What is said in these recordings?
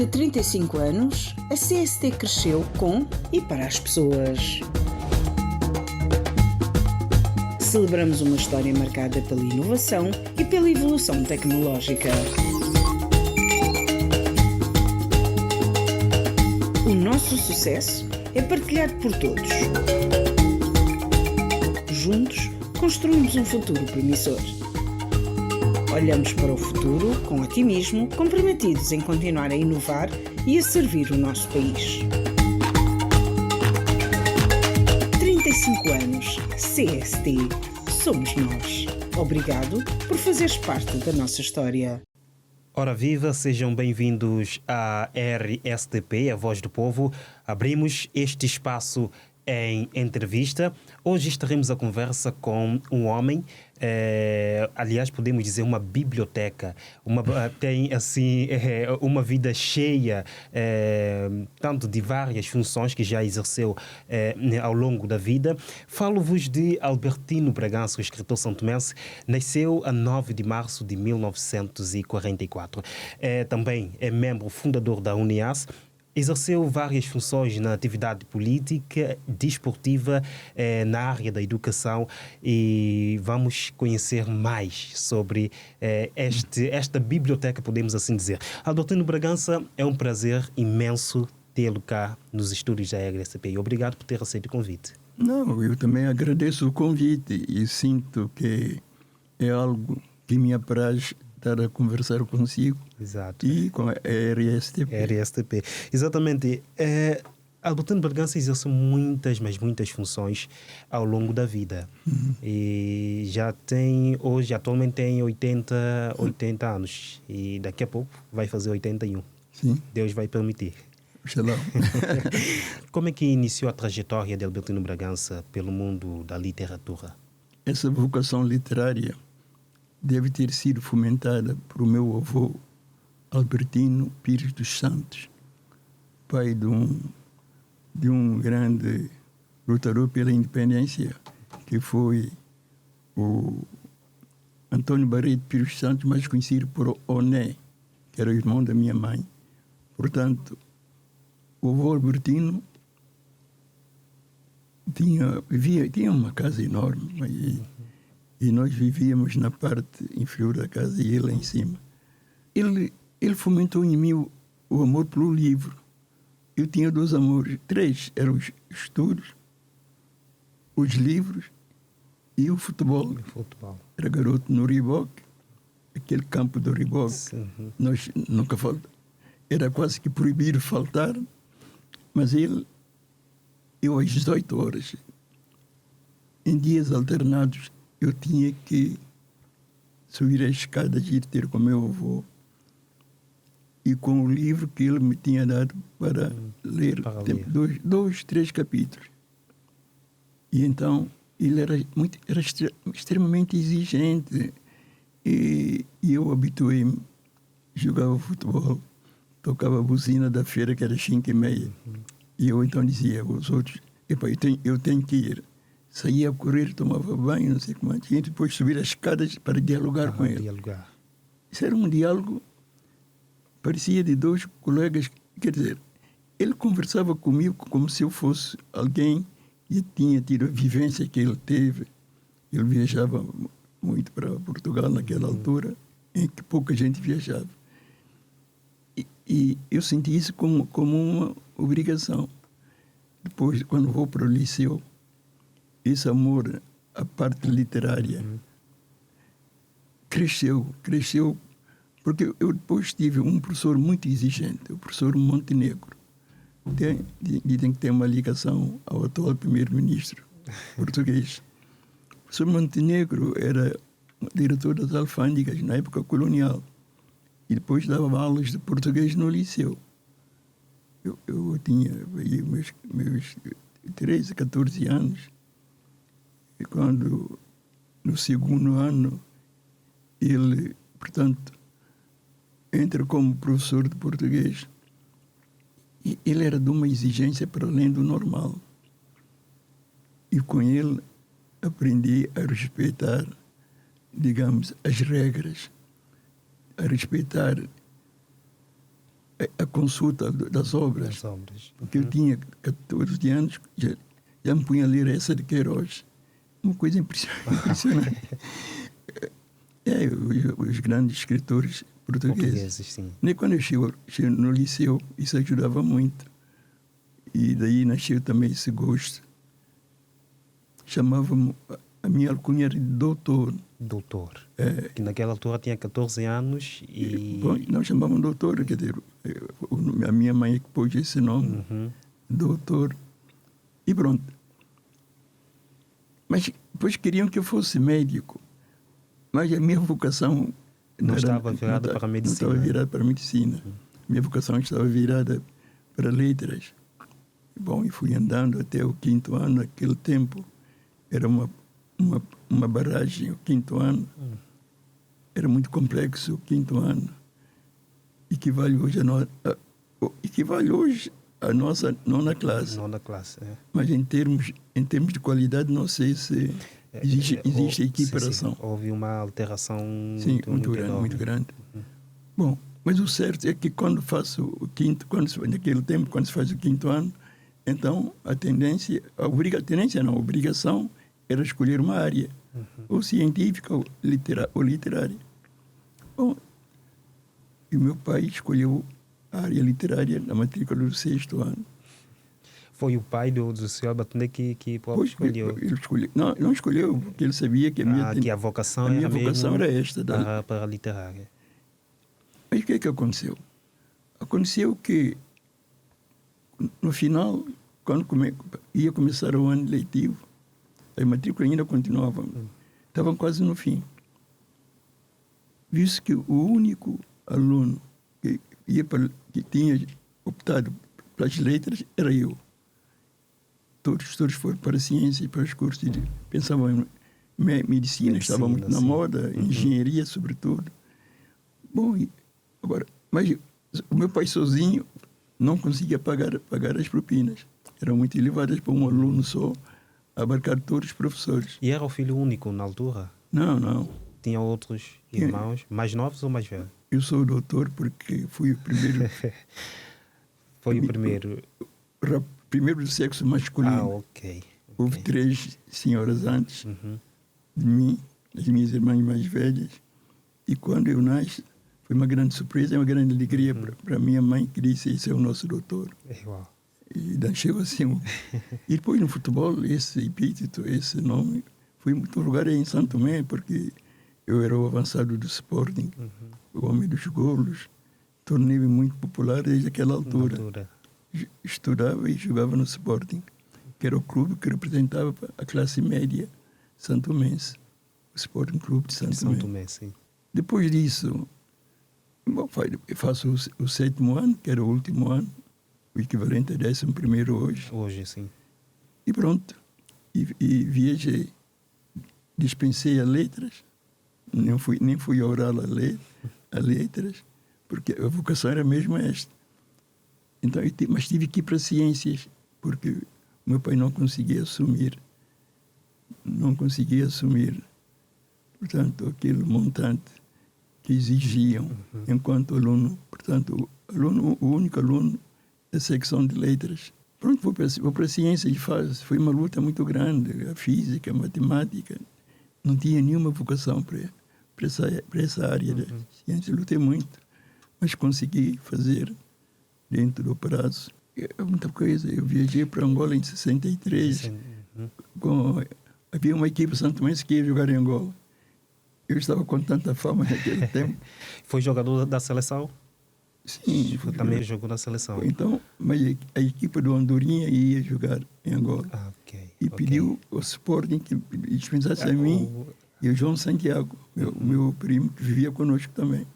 de 35 anos, a CST cresceu com e para as pessoas. Celebramos uma história marcada pela inovação e pela evolução tecnológica. O nosso sucesso é partilhado por todos. Juntos, construímos um futuro promissor. Olhamos para o futuro com otimismo, comprometidos em continuar a inovar e a servir o nosso país. 35 anos, CST, somos nós. Obrigado por fazeres parte da nossa história. Ora viva, sejam bem-vindos à RSTP, a Voz do Povo. Abrimos este espaço em entrevista. Hoje estaremos a conversa com um homem, aliás, podemos dizer uma biblioteca. Tem assim uma vida cheia, tanto de várias funções que já exerceu ao longo da vida. Falo-vos de Albertino Bragança, o escritor santomense. Nasceu a 9 de março de 1944. Também é membro fundador da UNIAS. Exerceu várias funções na atividade política, desportiva, na área da educação, e vamos conhecer mais sobre esta biblioteca, podemos assim dizer. Albertino Bragança, é um prazer imenso tê-lo cá nos estúdios da RSTP. Obrigado por ter aceito o convite. Não, eu também agradeço o convite e sinto que é algo que me apraz estar a conversar consigo. Exato. E com a RSTP. RSTP. Exatamente. Albertino Bragança exerce muitas, mas muitas funções ao longo da vida. E atualmente tem 80 anos. E daqui a pouco vai fazer 81. Sim. Deus vai permitir. Oxalá. Como é que iniciou a trajetória de Albertino Bragança pelo mundo da literatura? Essa vocação literária deve ter sido fomentada por o meu avô Albertino Pires dos Santos, pai de um grande lutador pela independência, que foi o Antônio Barreto Pires dos Santos, mais conhecido por Oné, que era o irmão da minha mãe. Portanto, o avô Albertino tinha uma casa enorme, e nós vivíamos na parte inferior da casa e ele lá em cima. Ele fomentou em mim o amor pelo livro. Eu tinha dois amores, três, eram os estudos, os livros e o futebol. Era garoto no Riboc, aquele campo do Riboc. Nós nunca faltávamos. Era quase que proibido faltar, mas eu às 18 horas, em dias alternados, eu tinha que subir as escadas e ir ter com meu avô e com o livro que ele me tinha dado para ler. Dois, três capítulos. E então ele era extremamente exigente e eu habituei-me, jogava futebol, tocava a buzina da feira, que era 5h30, e eu então dizia aos outros: eu tenho que ir. Saía a correr, tomava banho, não sei como, e depois subir as escadas para dialogar com ele. Isso era um diálogo, parecia de dois colegas, quer dizer, ele conversava comigo como se eu fosse alguém que tinha tido a vivência que ele teve. Ele viajava muito para Portugal naquela altura, em que pouca gente viajava. E eu senti isso como uma obrigação. Depois, quando vou para o liceu, esse amor à parte literária cresceu, porque eu depois tive um professor muito exigente, o professor Montenegro. Dizem que tem uma ligação ao atual primeiro-ministro português. O professor Montenegro era diretor das alfândegas na época colonial e depois dava aulas de português no liceu. Eu tinha meus 13, 14 anos. E quando, no segundo ano, ele, portanto, entra como professor de português, e ele era de uma exigência para além do normal. E com ele aprendi a respeitar, digamos, as regras, a respeitar a consulta das obras. Das obras. Porque eu tinha 14 anos, já me punha a ler essa de Queiroz. Uma coisa impressionante. Os grandes escritores portugueses. Sim. Nem quando eu cheguei no liceu, isso ajudava muito. E daí nasceu também esse gosto. Chamava-me, a minha alcunha era de doutor. Doutor. Que naquela altura tinha 14 anos e... Bom, nós chamávamos doutor, quer dizer, a minha mãe que pôs esse nome, doutor. E pronto. Mas depois queriam que eu fosse médico. Mas a minha vocação... Não estava virada para a medicina. Não estava virada para a medicina. Minha vocação estava virada para letras. Bom, e fui andando até o 5º ano. Naquele tempo era uma barragem, o 5º ano. Era muito complexo o 5º ano. Equivale hoje à nossa 9ª classe. 9ª classe, é. Mas em termos de qualidade, não sei se existe equiparação. Sim. Houve uma alteração muito grande. Bom, mas o certo é que quando faço o 5º, naquele tempo, quando se faz o 5º ano, então a obrigação era escolher uma área, ou científica ou literária. Bom, e o meu pai escolheu a área literária na matrícula do 6º ano. Foi o pai do senhor Batunde que escolheu? Ele escolheu. Não escolheu, porque ele sabia que a vocação era esta. Para a literária. Mas o que é que aconteceu? Aconteceu que, no final, quando ia começar o ano letivo, a matrícula ainda continuava. Estavam quase no fim. Visto que o único aluno que tinha optado pelas letras era eu. Todos foram para a ciência e para os cursos. Pensavam em medicina, estava muito na moda, engenharia, sobretudo. Bom, mas o meu pai sozinho não conseguia pagar as propinas. Eram muito elevadas para um aluno só, abarcar todos os professores. E era o filho único na altura? Não. Tinha outros irmãos, mais novos ou mais velhos? Eu sou doutor porque fui o primeiro... Foi o primeiro? Primeiro do sexo masculino. Ok. Houve 3 senhoras antes de mim, as minhas irmãs mais velhas. E quando eu nasci, foi uma grande surpresa, uma grande alegria para minha mãe, que disse: esse é o nosso doutor. Uau. E nasceu assim. E depois no futebol, esse epíteto, esse nome, foi muito lugar em Santo Tomé, porque eu era o avançado do Sporting, o homem dos golos. Tornei-me muito popular desde aquela altura. Estudava e jogava no Sporting, que era o clube que representava a classe média santomense, o Sporting Clube de Santo Tomé. Sim. Depois disso, eu faço o 7º ano, que era o último ano, o equivalente a 11º hoje. Hoje, sim. E pronto. E viajei. Dispensei a letras, nem fui oral a letras, porque a vocação era mesmo esta. Então, mas tive que ir para ciências, porque meu pai não conseguia assumir, portanto, aquele montante que exigiam enquanto aluno. Portanto, o único aluno da secção de letras. Pronto, vou para ciências. Foi uma luta muito grande, a física, a matemática. Não tinha nenhuma vocação para essa área da ciência. Lutei muito, mas consegui fazer dentro do prazo. Muita coisa. Eu viajei para Angola em 63. Havia uma equipe santomense que ia jogar em Angola. Eu estava com tanta fama naquele tempo. Foi jogador da seleção? Sim. Também jogou na seleção. Então, mas a equipe do Andorinha ia jogar em Angola. E pediu ao Sporting que dispensasse a mim e o João Santiago, meu primo, que vivia conosco também.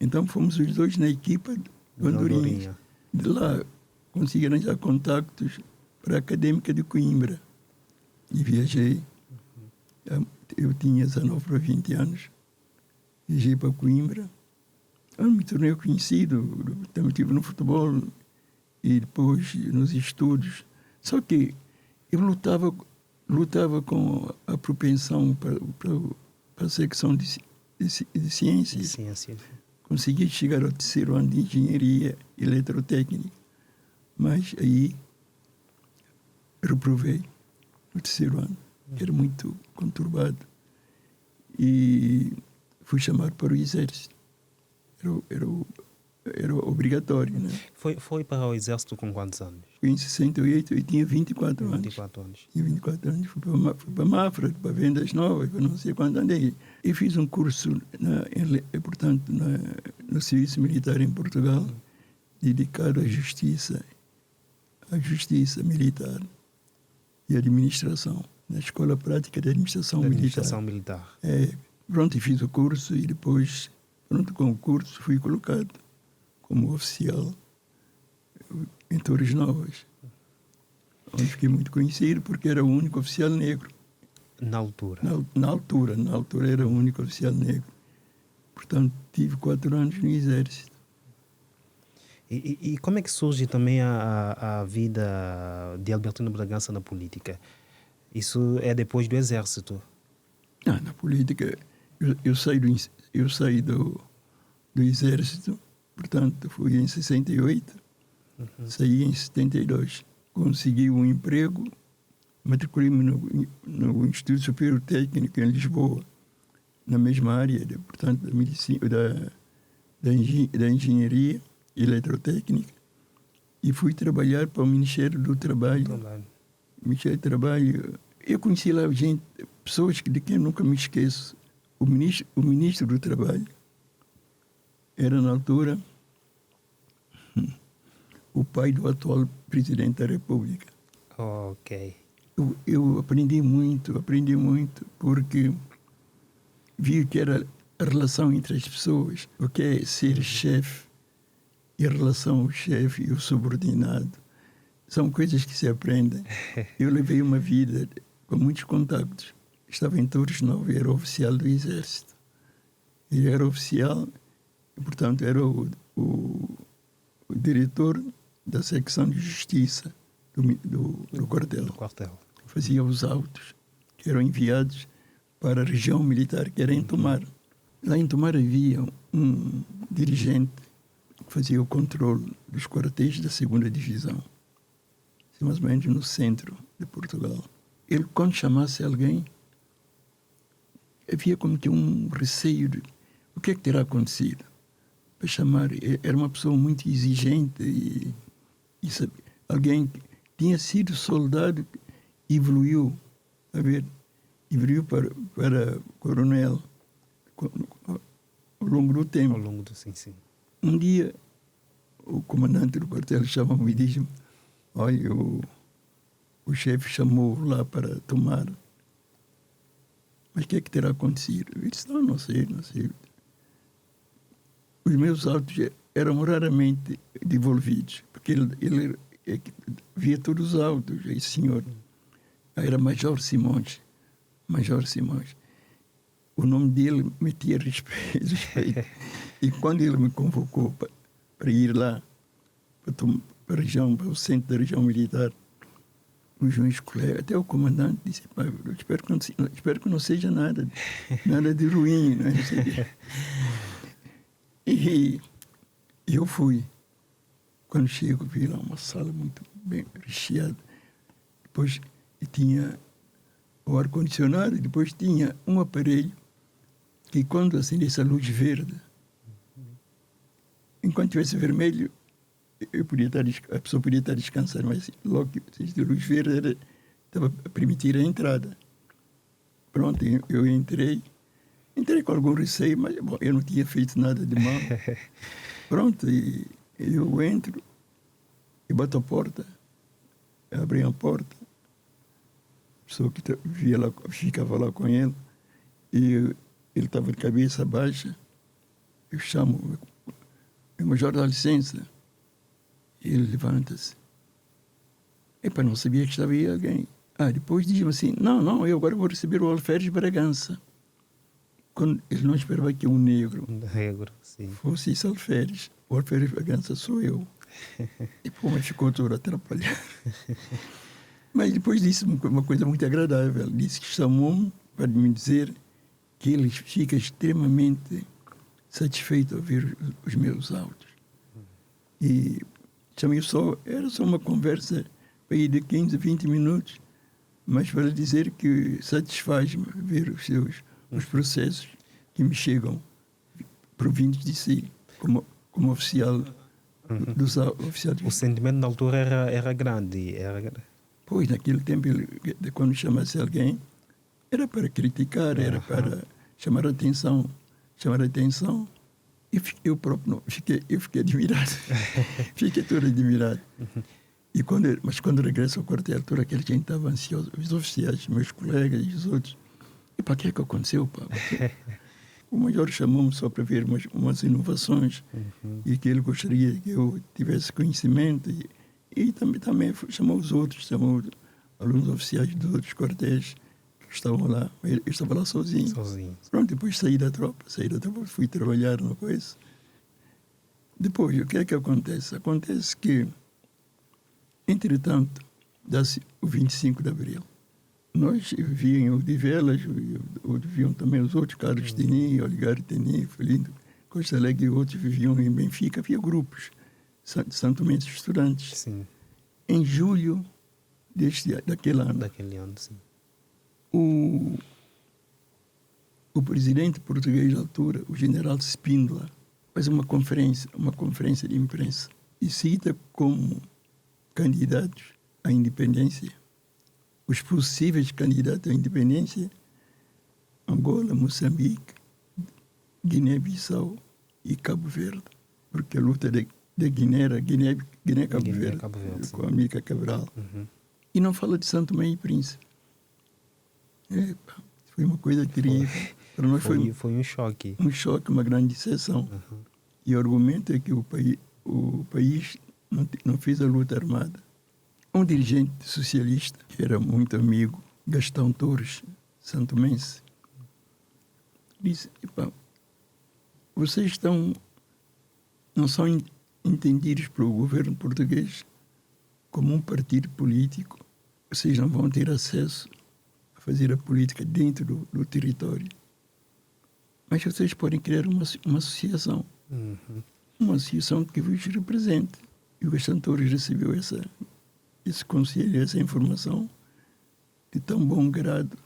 Então, fomos os dois na equipa do Andorinha. De lá, consegui arranjar contactos para a Académica de Coimbra. E viajei. Eu tinha 19 para 20 anos. Viajei para Coimbra. Me tornei conhecido. Também estive no futebol e depois nos estudos. Só que eu lutava com a propensão para a secção de ciências. consegui chegar ao 3º ano de Engenharia Eletrotécnica, mas aí reprovei no 3º ano, que era muito conturbado, e fui chamado para o Exército. Era obrigatório, né? Foi para o Exército com quantos anos? Fui em 68 e tinha 24 anos. 24 anos. Tinha 24 anos, fui para Mafra, para Vendas Novas, para não sei quando andei. E fiz um curso, no Serviço Militar em Portugal, dedicado à justiça militar e administração, na Escola Prática de Administração Militar. Pronto, e fiz o curso e depois, pronto, com o curso, fui colocado como oficial em Torres Novas, onde fiquei muito conhecido porque era o único oficial negro. Na altura? Na altura era o único oficial negro. Portanto, tive 4 anos no Exército. E como é que surge também a vida de Albertino Bragança na política? Isso é depois do Exército? Na política, eu saí do Exército, portanto, fui em 68, saí em 72. Consegui um emprego, matriculei-me no Instituto Superior Técnico em Lisboa, na mesma área, portanto, da medicina, da engenharia eletrotécnica, e fui trabalhar para o Ministério do Trabalho. Ministério do Trabalho. Eu conheci lá pessoas de quem eu nunca me esqueço. O ministro do Trabalho era, na altura, o pai do atual presidente da República. Ok. Eu aprendi muito, porque vi que era a relação entre as pessoas, o que é ser chefe e a relação ao chefe e o subordinado. São coisas que se aprendem. Eu levei uma vida com muitos contactos. Estava em Torres Novas, era oficial do Exército. Ele era oficial, e, portanto, era o diretor da secção de justiça do quartel. Fazia os autos que eram enviados para a região militar, que era em Tomar. Lá em Tomar havia um dirigente que fazia o controle dos quartéis da 2ª Divisão, mais ou menos no centro de Portugal. Ele, quando chamasse alguém, havia como que um receio de o que é que terá acontecido. Para chamar, era uma pessoa muito exigente e alguém que tinha sido soldado e evoluiu para coronel ao longo do tempo. Sim. Um dia, o comandante do quartel chama-me e diz-me: olha, o chefe chamou lá para Tomar. Mas o que é que terá acontecido? Eu disse: não sei. Os meus autos eram raramente devolvidos, porque ele via todos os autos. Esse senhor era Major Simões. O nome dele metia respeito. E quando ele me convocou para ir lá, para o centro da região militar, os meus colegas, até o comandante disse: eu espero que não seja nada de ruim. Né? E eu fui. Quando chego, vi lá uma sala muito bem recheada. Depois tinha o ar-condicionado, e depois tinha um aparelho que, quando acendesse a luz verde, enquanto tivesse vermelho, a pessoa podia estar descansando, mas logo que a luz verde estava a permitir a entrada. Pronto, eu entrei com algum receio, mas bom, eu não tinha feito nada de mal. Pronto, e eu entro e bato a porta, abri a porta, a pessoa que ficava lá com ele, e ele estava de cabeça baixa. Eu chamo: Major, dá licença. Ele levanta-se. Não sabia que estava aí alguém. Depois diz-me assim: não, eu agora vou receber o Alferes Bragança. Quando ele não esperava que um negro sim, fosse esse Alferes. O Alferes Bragança sou eu. E mas ficou todo atrapalhado. Mas depois disse uma coisa muito agradável. Disse que chamou-me para me dizer que ele fica extremamente satisfeito a ouvir os meus áudios. E chamei era só uma conversa aí de 15, 20 minutos, mas para dizer que satisfaz-me ver os processos que me chegam provindos de si, como oficial dos oficiais. O sentimento na altura era grande. Pois, naquele tempo, quando chamasse alguém, era para criticar, era para chamar a atenção. E eu próprio eu fiquei admirado. Fiquei todo admirado. Mas quando regresso ao quartel, toda aquela gente estava ansiosa. Os oficiais, meus colegas e os outros. E para que é que aconteceu, pá? O major chamou-me só para ver umas inovações e que ele gostaria que eu tivesse conhecimento. E também chamou os outros, chamou alunos oficiais dos outros quartéis que estavam lá. Eu estava lá sozinho. Pronto, depois saí da tropa, fui trabalhar no coisa. Depois, o que é que acontece? Acontece que, entretanto, dá-se o 25 de Abril. Nós vivíamos em Odivelas, viviam também os outros, Carlos Tenin, Oligar Tenin, Felindo Costa Alegre e outros viviam em Benfica. Havia grupos, Santo Mendes estudantes. Sim. Em julho daquele ano. Sim. O presidente português da altura, o general Spínola, faz uma conferência de imprensa e cita como candidatos à independência os possíveis candidatos à independência: Angola, Moçambique, Guiné-Bissau e Cabo Verde, porque a luta de Guiné era Guiné-Cabo Verde, com a Amílcar Cabral. E não fala de Santo Tomé e Príncipe. Foi uma coisa terrível. Para nós foi um choque. Um choque, uma grande decepção. E o argumento é que o país não fez a luta armada. Um dirigente socialista, que era muito amigo, Gastão Torres, santomense, disse: vocês não são entendidos pelo governo português como um partido político, vocês não vão ter acesso a fazer a política dentro do território. Mas vocês podem criar uma associação. Uma associação que vos represente. E o Gastão Torres recebeu esse conselho, essa informação de tão bom grado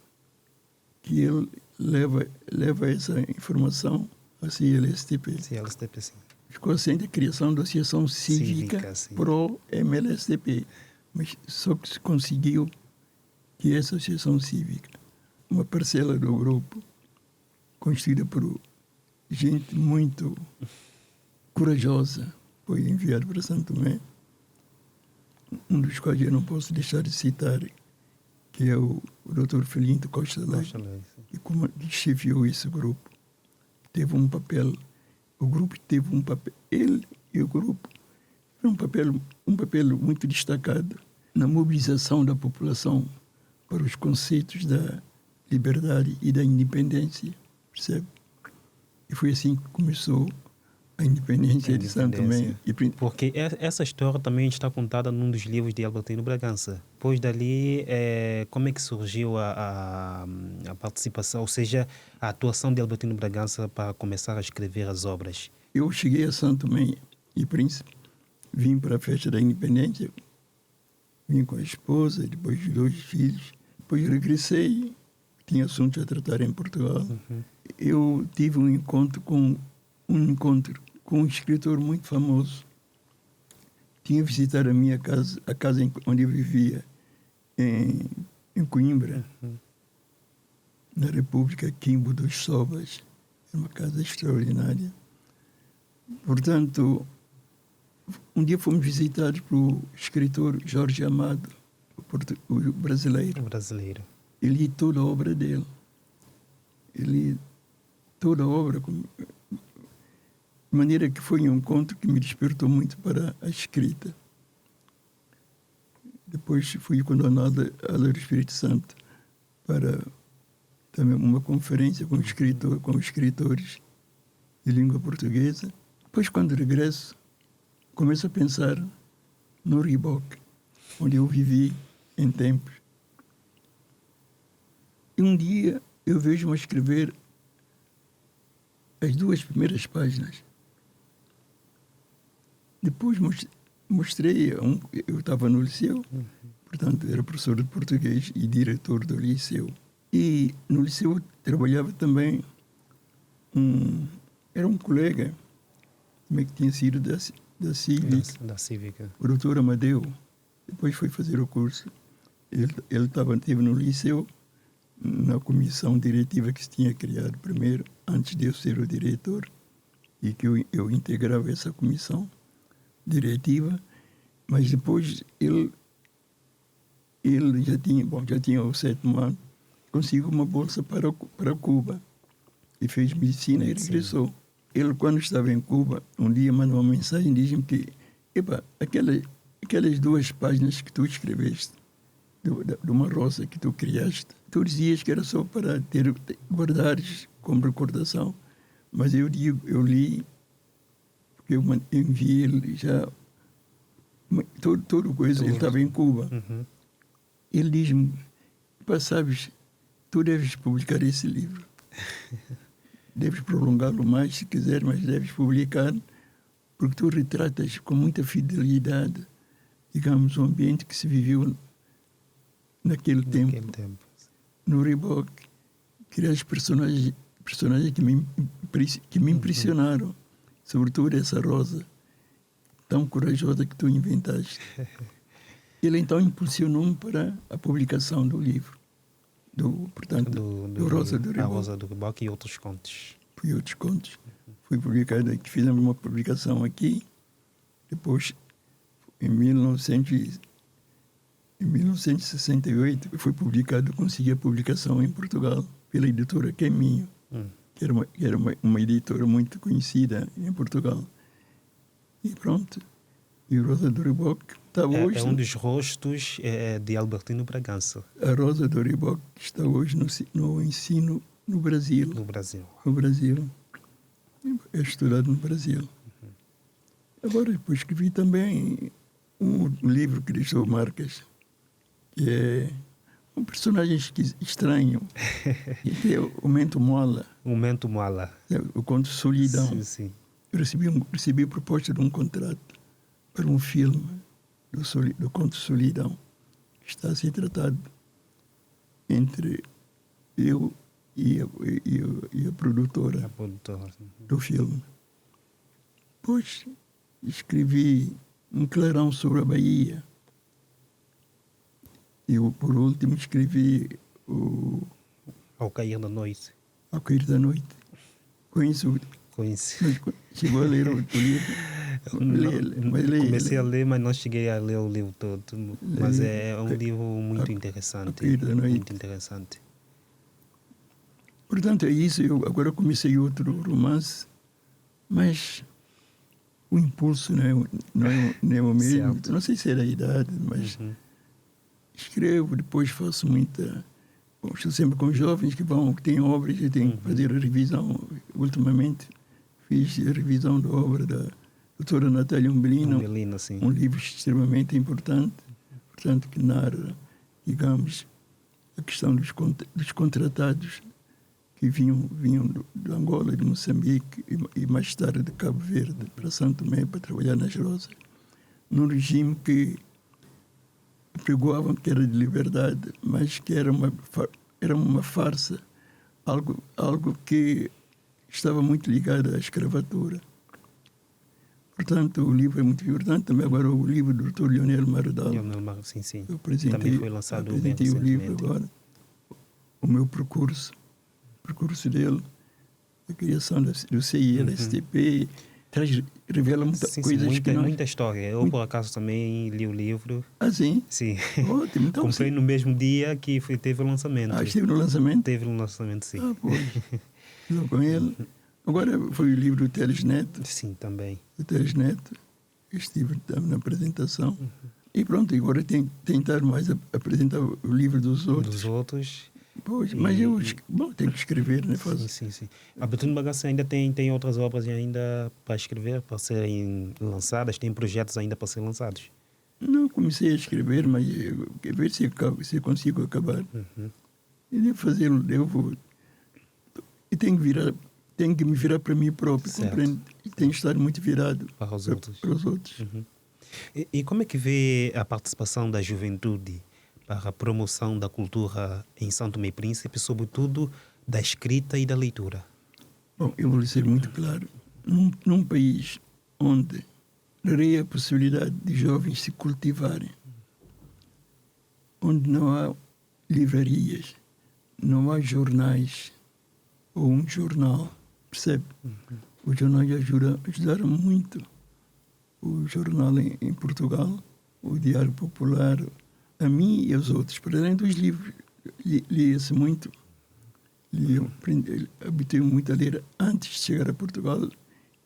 que ele leva essa informação a CLSTP. CLSTP, sim. Ficou assim a criação da Associação Cívica Pro-MLSTP. Mas só que se conseguiu que essa Associação Cívica, uma parcela do grupo, constituída por gente muito corajosa, foi enviado para Santo Tomé, um dos quais eu não posso deixar de citar, que é o Dr. Felindo Costa Alegre, que chefiou esse grupo. Teve um papel, o grupo teve um papel, ele e o grupo, um papel muito destacado na mobilização da população para os conceitos da liberdade e da independência, percebe? E foi assim que começou a independência de Santo Tomé. Porque essa história também está contada num dos livros de Albertino Bragança. Depois dali, como é que surgiu a participação, ou seja, a atuação de Albertino Bragança para começar a escrever as obras? Eu cheguei a Santo Tomé e Príncipe, vim para a festa da independência, vim com a esposa, depois os 2 filhos, depois regressei, tinha assuntos a tratar em Portugal. Eu tive um encontro com um escritor muito famoso. Tinha visitado a minha casa, a casa onde eu vivia, em Coimbra, na República Quimbo dos Sobas. É uma casa extraordinária. Portanto, um dia fomos visitados pelo escritor Jorge Amado, o brasileiro. Eu li toda a obra dele. Toda a obra, de maneira que foi um encontro que me despertou muito para a escrita. Depois fui condenado ao Espírito Santo para também uma conferência com escritores de língua portuguesa. Depois, quando regresso, começo a pensar no Riboc, onde eu vivi em tempos. E um dia eu vejo-me a escrever as 2 primeiras páginas. Depois mostrei eu estava no liceu, portanto era professor de português e diretor do liceu. E no liceu trabalhava também era um colega que tinha sido da Cívica, o doutor Amadeu. Depois foi fazer o curso. Ele esteve no liceu, na comissão diretiva que se tinha criado primeiro, antes de eu ser o diretor, e que eu integrava essa comissão diretiva, mas depois ele já tinha o 7º ano, conseguiu uma bolsa para Cuba e fez medicina e regressou. Ele, quando estava em Cuba, um dia mandou uma mensagem, diz-me que aquelas 2 páginas que tu escreveste de uma rosa que tu criaste, tu dizias que era só para guardares como recordação, mas eu li, porque eu enviei ele já toda coisa, ele estava em Cuba. Ele diz-me, sabes, tu deves publicar esse livro. Deves prolongá-lo mais se quiser, mas deves publicar, porque tu retratas com muita fidelidade, digamos, o ambiente que se viveu naquele tempo. No Reebok, criaste personagens que me impressionaram, sobretudo essa rosa tão corajosa que tu inventaste. Ele então impulsionou-me para a publicação do livro, do Rosa do Reebok. A Rosa do Reebok e outros contos. E outros contos. Foi publicado aqui, fizemos uma publicação aqui, depois, em 1968, foi publicado, consegui a publicação em Portugal, pela editora Caminho, que era uma editora muito conhecida em Portugal. E pronto. E o Rosa do Reebok está hoje... É um dos rostos de Albertino Bragança. A Rosa do Reebok está hoje no ensino no Brasil. No Brasil. No Brasil. É estudado no Brasil. Agora, depois escrevi também um livro que deixou marcas, que é um personagem estranho, que é o Mento Moala. O Mento Moala. É, o conto Solidão. Sim, sim. Eu recebi a proposta de um contrato para um filme do conto Solidão, que está a ser tratado entre eu e a produtora do filme. Depois escrevi um clarão sobre a Bahia. E por último escrevi Ao Cair da Noite. Ao Cair da Noite. Conheço. Chegou a ler o livro? Comecei a ler, mas não cheguei a ler o livro todo. Mas é um livro muito interessante. Muito interessante. Portanto, é isso. Eu agora comecei outro romance, mas o impulso não é o mesmo. Certo. Não sei se era a idade, mas escrevo, depois faço muita... Bom, estou sempre com jovens que têm obras e têm que fazer a revisão. Ultimamente fiz a revisão da obra da doutora Natália Umbelino, um livro extremamente importante, portanto, que narra, digamos, a questão dos contratados que vinham de Angola, de Moçambique e mais tarde de Cabo Verde para Santo Tomé para trabalhar nas rosas, num regime que pregoavam que era de liberdade, mas que era uma farsa, algo que estava muito ligado à escravatura. Portanto, o livro é muito importante. Também agora o livro do Dr. Leonel Maradal. Sim. Eu também foi lançado apresentei o livro agora. O meu percurso dele, a criação do CILSTP, revela muita coisa. Muita história. Eu, por acaso, também li o livro. Ah, sim? Sim. Ótimo. Então, comprei no mesmo dia que teve o lançamento. Ah, esteve no lançamento? Teve no lançamento, sim. Ah, pois. Estou com ele. Agora foi o livro do Teles Neto. Sim, também. Do Teles Neto. Estive na apresentação. E pronto, agora tentar mais apresentar o livro dos outros. Pois, mas eu tenho que escrever, né? Sim. Albertino Bragança ainda tem outras obras ainda para escrever, para serem lançadas? Tem projetos ainda para serem lançados? Não, comecei a escrever, mas quero ver se eu consigo acabar. E devo fazê-lo, e tenho que virar tenho que me virar para mim próprio, compreende? E tenho que estar muito virado para os outros. Para os outros. E como é que vê a participação da juventude para a promoção da cultura em São Tomé e Príncipe, sobretudo da escrita e da leitura? Bom, eu vou lhe ser muito claro. Num país onde daria a possibilidade de jovens se cultivarem, onde não há livrarias, não há jornais ou um jornal, percebe? Os jornais ajudaram muito. O jornal em Portugal, o Diário Popular, a mim e aos outros. Para além dos livros, lia-se muito. Habituei muito a ler antes de chegar a Portugal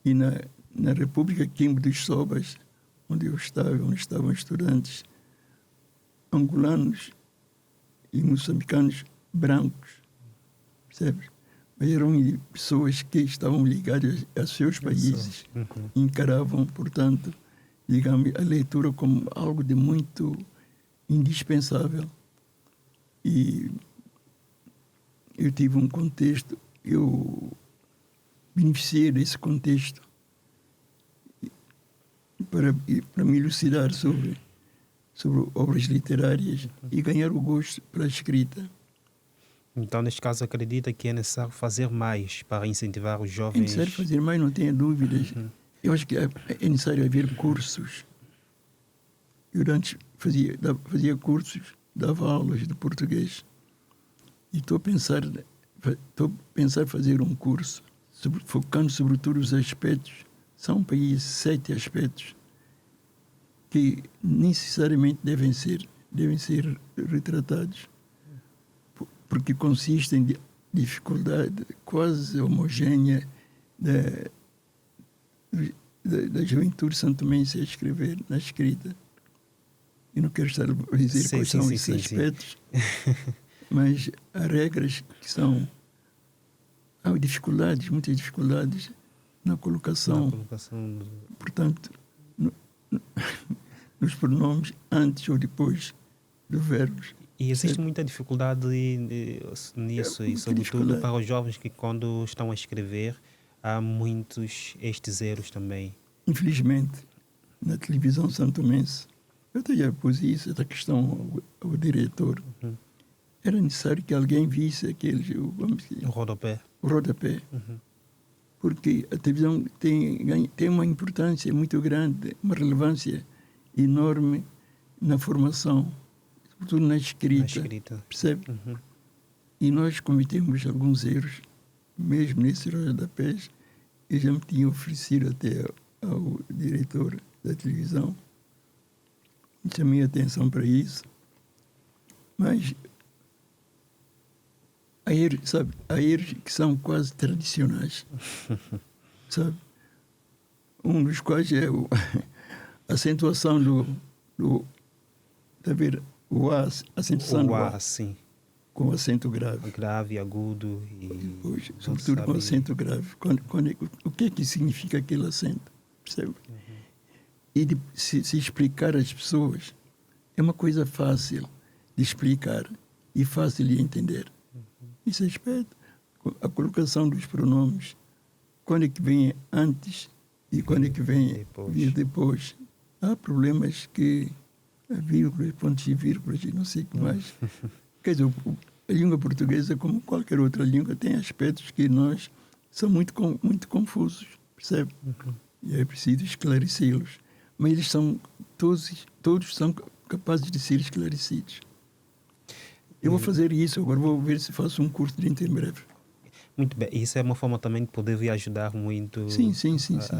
e na República Quimbo dos Sobas, onde estavam estudantes angolanos e moçambicanos brancos, percebes? Mas eram pessoas que estavam ligadas a seus países, encaravam, portanto, digamos, a leitura como algo de muito indispensável. E eu tive um contexto, eu beneficiei desse contexto para me elucidar sobre obras literárias e ganhar o gosto pela escrita. Então, neste caso, acredita que é necessário fazer mais para incentivar os jovens? É necessário fazer mais, não tenha dúvidas. Eu acho que é necessário haver cursos. Eu antes fazia cursos, dava aulas de português. E estou a pensar fazer um curso focando sobretudo os aspectos. São para aí 7 aspectos que necessariamente devem ser retratados, porque consistem de dificuldade quase homogénea da juventude santomense a escrever, na escrita. Eu não quero estar a dizer quais são esses aspectos, mas há regras que são... Há dificuldades, muitas dificuldades na colocação. Portanto, nos pronomes antes ou depois dos verbos. E existe muita dificuldade nisso, e sobretudo para os jovens que, quando estão a escrever, há muitos estes erros também. Infelizmente, na televisão santomense, eu até já pus essa questão ao diretor. Era necessário que alguém visse aquele O rodapé. O rodapé. Porque a televisão tem uma importância muito grande, uma relevância enorme na formação, sobretudo na escrita. Percebe? E nós cometemos alguns erros, mesmo nesses rodapés. Eu já me tinha oferecido até ao diretor da televisão, chamei a atenção para isso, mas há erros que são quase tradicionais, sabe? Um dos quais é a acentuação do o A, a acentuação do A, sim, com acento grave. Grave, agudo e... Hoje, sobretudo com acento grave. O que é que significa aquele acento? Percebe? E se explicar às pessoas é uma coisa fácil de explicar e fácil de entender. Esse aspecto, a colocação dos pronomes, quando é que vem antes e quando é que vem depois. Há problemas que há vírgulas, pontos e vírgulas e não sei o que mais. Quer dizer, a língua portuguesa, como qualquer outra língua, tem aspectos que nós são muito confusos, percebe? E é preciso esclarecê-los. Mas eles são, todos são capazes de ser esclarecidos. Eu vou fazer isso, agora vou ver se faço um curso dentro em breve. Muito bem, isso é uma forma também de poder ajudar muito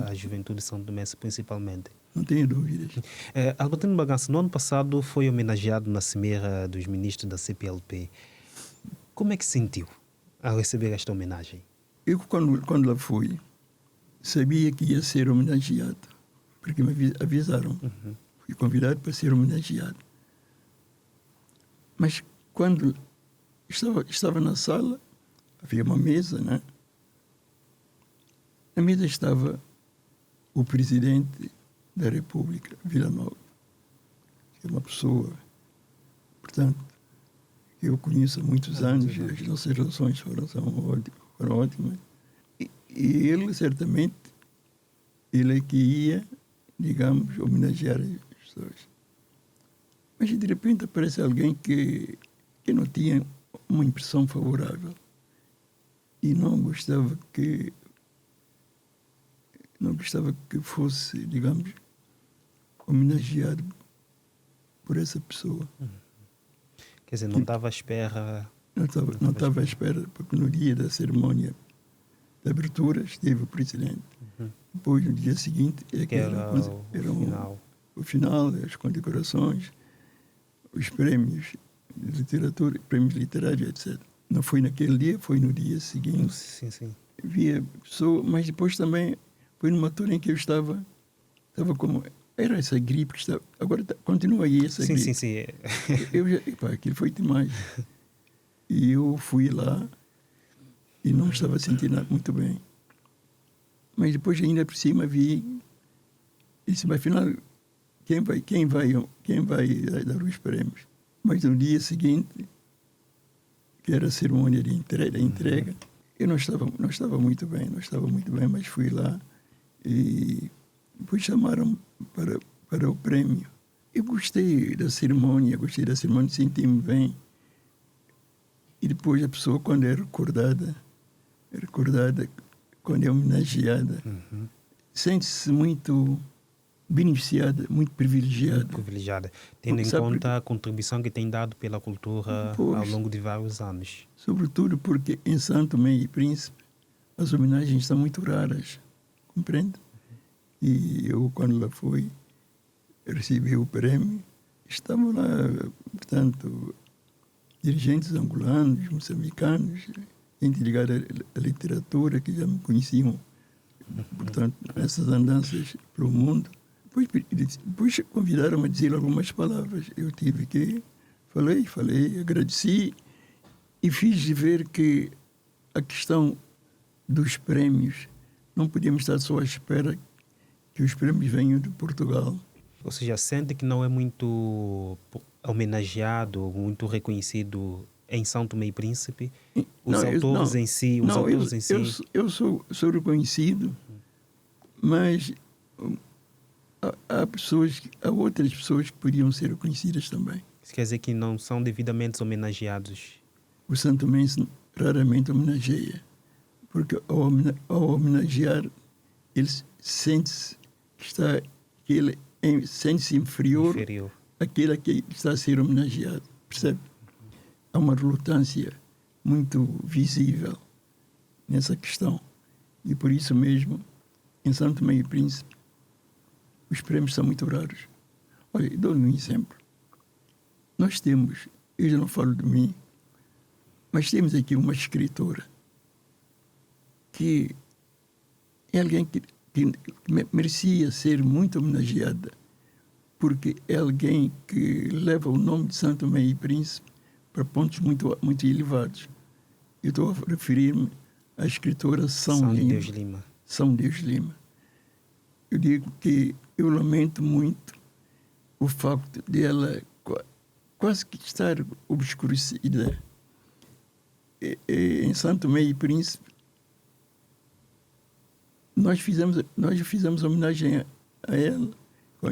a juventude são tomense, principalmente. Não tenho dúvidas. Albertino Bragança, no ano passado foi homenageado na Cimeira dos Ministros da CPLP. Como é que se sentiu ao receber esta homenagem? Eu, quando lá fui, sabia que ia ser homenageado, porque me avisaram. Fui convidado para ser homenageado. Mas quando estava na sala, havia uma mesa, né? Na mesa estava o presidente da República, Vila Nova, que é uma pessoa, portanto, que eu conheço há muitos anos, as nossas relações foram ótimas. E ele, certamente, ele é que ia, digamos, homenagear as pessoas. Mas, de repente, aparece alguém que não tinha uma impressão favorável e não gostava que fosse, digamos, homenageado por essa pessoa. Quer dizer, não estava à espera... Não estava à espera, porque no dia da cerimônia de abertura esteve o presidente. Depois, no dia seguinte, era o final, as condecorações, os prêmios de literatura, prêmios literários, etc. Não foi naquele dia, foi no dia seguinte. Sim. Via pessoa, mas depois também foi numa altura em que eu estava como... Era essa gripe que estava... Agora continua aí essa gripe. Sim. Aquilo foi demais. E eu fui lá e não estava sentindo muito bem. Mas depois, ainda por cima, vi... Disse, mas afinal, quem vai dar os prêmios? Mas no dia seguinte, que era a cerimônia de entrega, eu não estava muito bem, mas fui lá e depois chamaram para o prêmio. Eu gostei da cerimônia, senti-me bem. E depois a pessoa, quando é recordada, quando é homenageada, sente-se muito beneficiada, muito privilegiada. Tendo em conta a contribuição que tem dado pela cultura ao longo de vários anos. Sobretudo porque em São Tomé e Príncipe as homenagens são muito raras, compreende? E eu, quando lá fui, recebi o prêmio, estavam lá, portanto, dirigentes angolanos, moçambicanos, gente ligada à literatura, que já me conheciam, portanto, nessas andanças pelo mundo. Depois convidaram-me a dizer algumas palavras. Eu tive que... Falei, agradeci e fiz ver que a questão dos prêmios, não podíamos estar só à espera que os prêmios venham de Portugal. Ou seja, sente que não é muito homenageado, muito reconhecido em São Tomé e Príncipe? Os autores em si? Eu sou reconhecido, mas há outras pessoas que podiam ser reconhecidas também. Isso quer dizer que não são devidamente homenageados? O santomense raramente homenageia, porque ao homenagear, ele sente-se que ele sente-se inferior àquele que está a ser homenageado, percebe? Há uma relutância muito visível nessa questão. E por isso mesmo, em São Tomé e Príncipe, os prêmios são muito raros. Olha, dou-lhe um exemplo. Nós temos, eu já não falo de mim, mas temos aqui uma escritora que é alguém que merecia ser muito homenageada, porque é alguém que leva o nome de São Tomé e Príncipe para pontos muito, muito elevados. Eu estou a referir-me à escritora São Lima. São Deus Lima. Eu digo que eu lamento muito o facto de ela quase que estar obscurecida. Em São Tomé e Príncipe, nós fizemos homenagem a ela,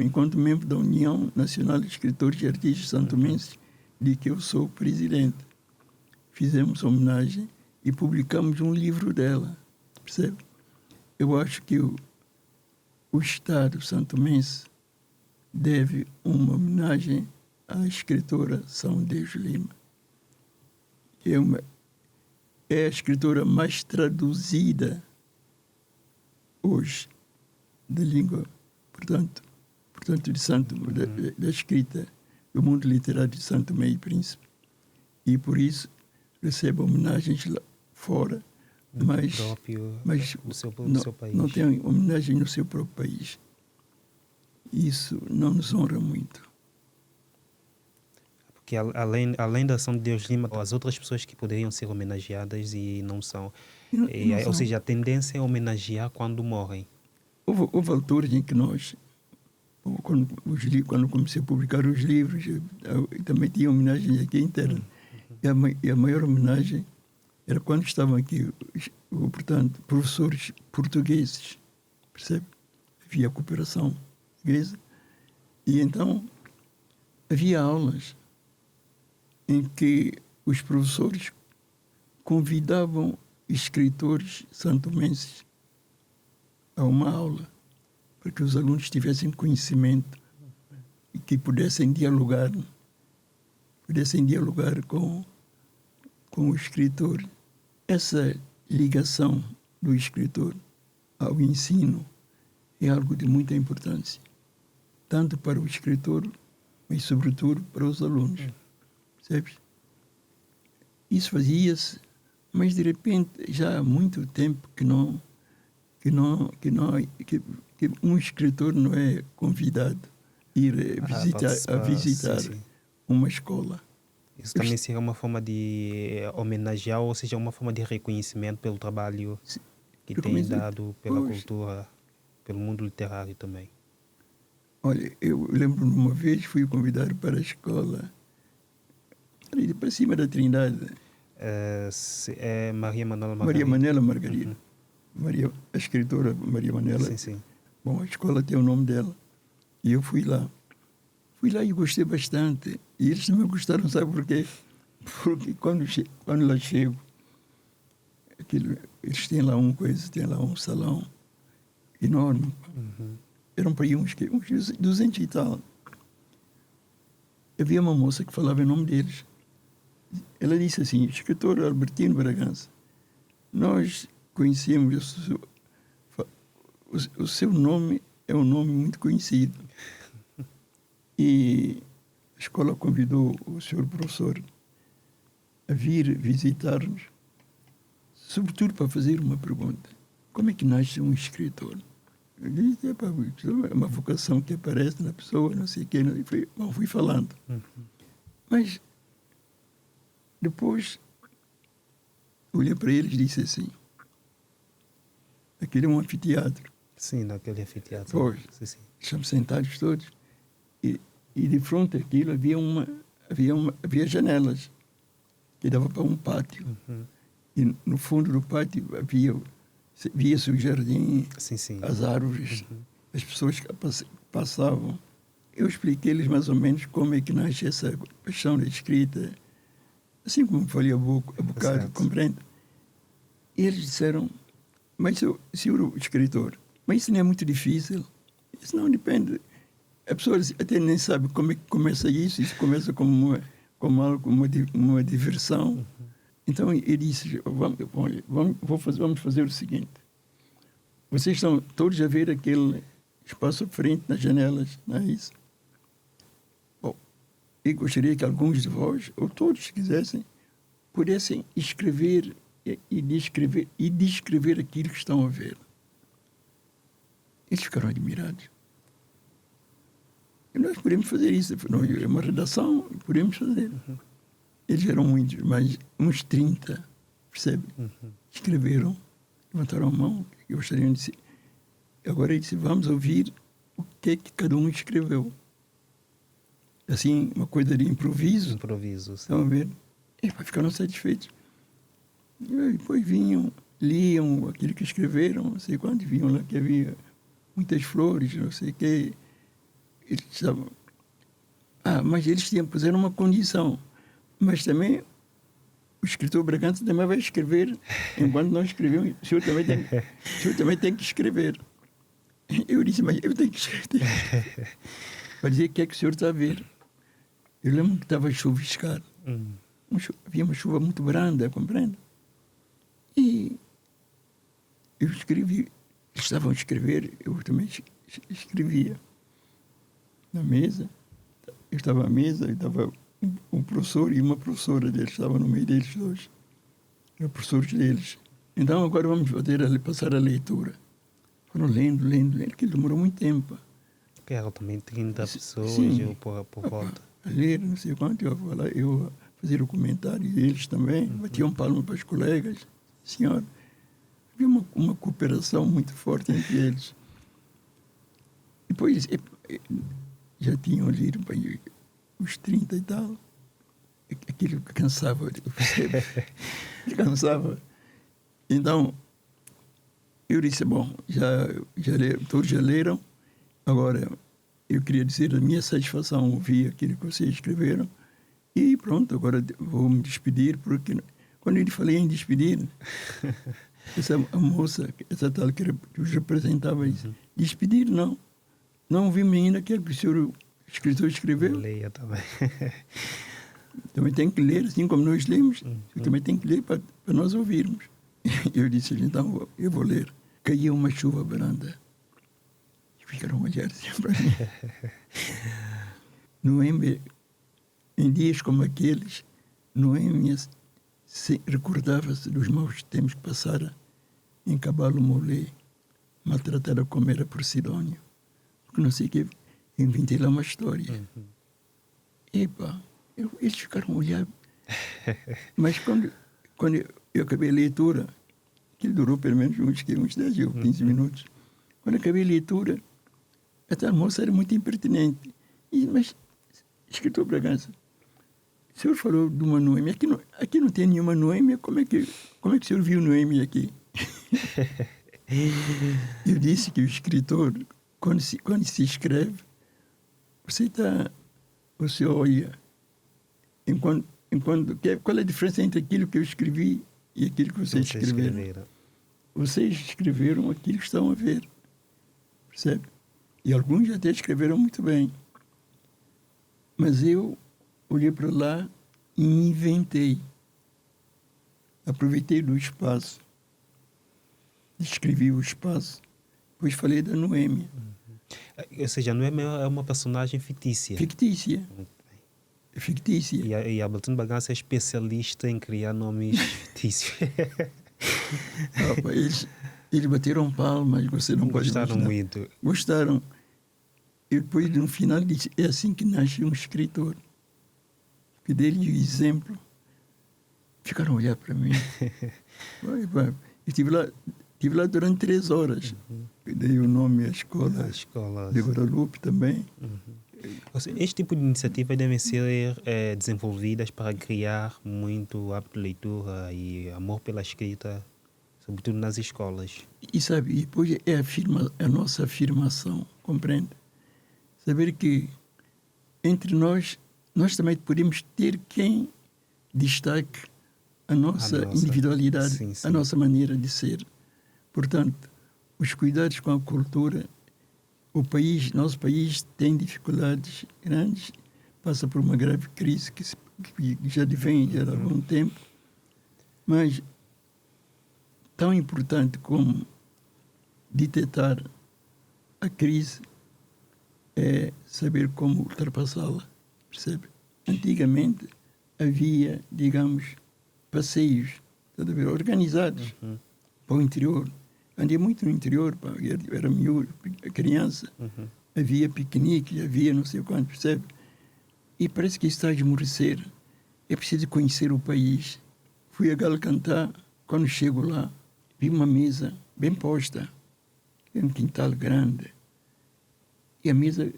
enquanto membro da União Nacional de Escritores e Artistas Santomenses, de que eu sou presidente. Fizemos homenagem e publicamos um livro dela, percebe? Eu acho que o Estado santomense deve uma homenagem à escritora São Deus Lima. É a escritora mais traduzida hoje da língua, portanto da escrita do mundo literário de São Tomé e Príncipe. E por isso recebe homenagens lá fora, mas no seu país. Não tem homenagem no seu próprio país. Isso não nos honra muito. Porque além da São Deus Lima, as outras pessoas que poderiam ser homenageadas e não são. Ou seja, a tendência é homenagear quando morrem. Houve alturas em que nós, quando comecei a publicar os livros, eu também tinha homenagens aqui interna. E a maior homenagem era quando estavam aqui portanto, professores portugueses, percebe? Havia cooperação portuguesa. E então havia aulas em que os professores convidavam escritores santomenses a uma aula, para que os alunos tivessem conhecimento e que pudessem dialogar com o escritor. Essa ligação do escritor ao ensino é algo de muita importância, tanto para o escritor, mas sobretudo para os alunos. Percebes? Isso fazia-se, mas de repente já há muito tempo que um escritor não é convidado a ir visitar sim. uma escola. Isso também seria uma forma de homenagear, ou seja, uma forma de reconhecimento pelo trabalho que tem dado pela cultura, pelo mundo literário também. Olha, eu lembro uma vez fui convidado para a escola ali para cima da Trindade. É Maria Manuela Margarida. Maria Manela Margarida. A escritora Maria Manela. Sim, sim. Bom, a escola tem o nome dela. E eu fui lá. Fui lá e gostei bastante. E eles também gostaram, sabe por quê? Porque quando lá chego, eles têm lá um salão enorme. Eram para aí uns 200 e tal. Havia uma moça que falava em nome deles. Ela disse assim: escritor Albertino Bragança, nós conhecemos o seu nome, é um nome muito conhecido. E a escola convidou o senhor professor a vir visitar-nos, sobretudo para fazer uma pergunta: como é que nasce um escritor? Eu disse: é uma vocação que aparece na pessoa, não sei o quê. Fui falando. Mas depois olhei para eles e disse assim: aquele é um anfiteatro. Sim, naquele anfiteatro. Pois, sim. Estamos sentados todos. E de frente àquilo havia janelas que davam para um pátio. E no fundo do pátio via-se o jardim, Sim. as árvores, as pessoas que passavam. Eu expliquei-lhes mais ou menos como é que nasce essa paixão da escrita, assim como falei há bocado, compreende? E eles disseram: mas senhor escritor, mas isso não é muito difícil? Isso não depende. A pessoa até nem sabe como é que começa isso começa como uma diversão. Então ele disse: vamos fazer o seguinte, vocês estão todos a ver aquele espaço à frente nas janelas, não é isso? Bom, eu gostaria que alguns de vós, ou todos se quisessem, pudessem escrever e descrever aquilo que estão a ver. Eles ficaram admirados. E nós podemos fazer isso. É uma redação, podemos fazer. Eles eram muitos, mas uns 30, percebe? Escreveram, levantaram a mão, gostariam de... Agora ele disse: vamos ouvir o que cada um escreveu. Assim, uma coisa de improviso. Improviso, sim. Estão a ver? E ficaram satisfeitos. E depois vinham, liam aquilo que escreveram, não sei quantos, vinham lá que havia muitas flores, não sei o quê. Eles estavam... mas eles puseram uma condição. Mas também o escritor Bragança também vai escrever enquanto nós escrevemos. O senhor também tem que escrever. Eu disse: mas eu tenho que escrever. Para dizer o que é que o senhor está a ver. Eu lembro que estava a chuviscar. Havia uma chuva muito branda, compreende? E eu escrevi. Eles estavam a escrever, eu também escrevia. Na mesa, eu estava à mesa, eu estava um professor e uma professora deles, estava no meio deles dois. Eram professores deles. Então agora vamos passar a leitura. Foram lendo, que demorou muito tempo. Que eram também 30 pessoas, sim, por volta. A ler, não sei quanto, eu a fazer o comentário, e eles também, batiam palmas para os colegas. Senhora, havia uma cooperação muito forte entre eles. Depois já tinham lido os 30 e tal. Aquilo que cansava, percebe? Cansava. Então, eu disse, bom, todos já leram, agora eu queria dizer a minha satisfação ouvir aquilo que vocês escreveram e pronto, agora vou me despedir, porque quando eu falei em despedir, a moça, essa tal que os representava, disse, despedir não ouvimos ainda aquilo que o senhor escritor escreveu. Leia também. Também tem que ler, assim como nós lemos, também tem que ler para nós ouvirmos. Eu disse, então eu vou ler. Caiu uma chuva branda. Ficaram a olhar assim para mim. Noêmia, em dias como aqueles, Noêmia recordava-se dos maus tempos que passara em Cabalo Molé, maltratada como era por Sidônio. Porque não sei o que, inventei lá uma história. Epa, eles ficaram a olhar. Mas quando eu acabei a leitura, que durou pelo menos uns 10 ou 15 minutos, quando acabei a leitura, essa moça era muito impertinente. Mas, escritor Bragança, o senhor falou de uma Noêmia, aqui não tem nenhuma Noêmia, como é que o senhor viu Noêmia aqui? Eu disse que o escritor, quando se escreve, você olha, qual é a diferença entre aquilo que eu escrevi e aquilo que vocês escreveram? Vocês escreveram aquilo que estão a ver, percebe? E alguns até escreveram muito bem. Mas eu olhei para lá e inventei. Aproveitei do espaço, escrevi o espaço, depois falei da Noêmia. Ou seja, a Noêmia é uma personagem fictícia. Fictícia. E a Abeltino Bragança é especialista em criar nomes fictícios. Eles bateram palmas, você não pode imaginar. Gostaram muito. Gostaram. E depois, no final, disse, é assim que nasce um escritor. Que dele o exemplo. Ficaram a olhar para mim. Eu estive lá durante 3 horas. Dei o nome à escola de Guadalupe também. Este tipo de iniciativas devem ser desenvolvidas para criar muito hábito de leitura e amor pela escrita, sobretudo nas escolas. E sabe, depois é a nossa afirmação, compreende? Saber que entre nós também podemos ter quem destaque a nossa individualidade, sim. A nossa maneira de ser. Portanto, os cuidados com a cultura, nosso país tem dificuldades grandes, passa por uma grave crise que já vem há algum tempo, mas tão importante como detectar a crise é saber como ultrapassá-la, percebe? Antigamente havia, digamos, passeios, organizados para o interior. Andei muito no interior, era miúdo, criança, havia piquenique, havia não sei quanto, percebe? E parece que isso está a esmorecer. É preciso conhecer o país. Fui a Galcantá, quando chego lá, vi uma mesa bem posta, um quintal grande. E a mesa,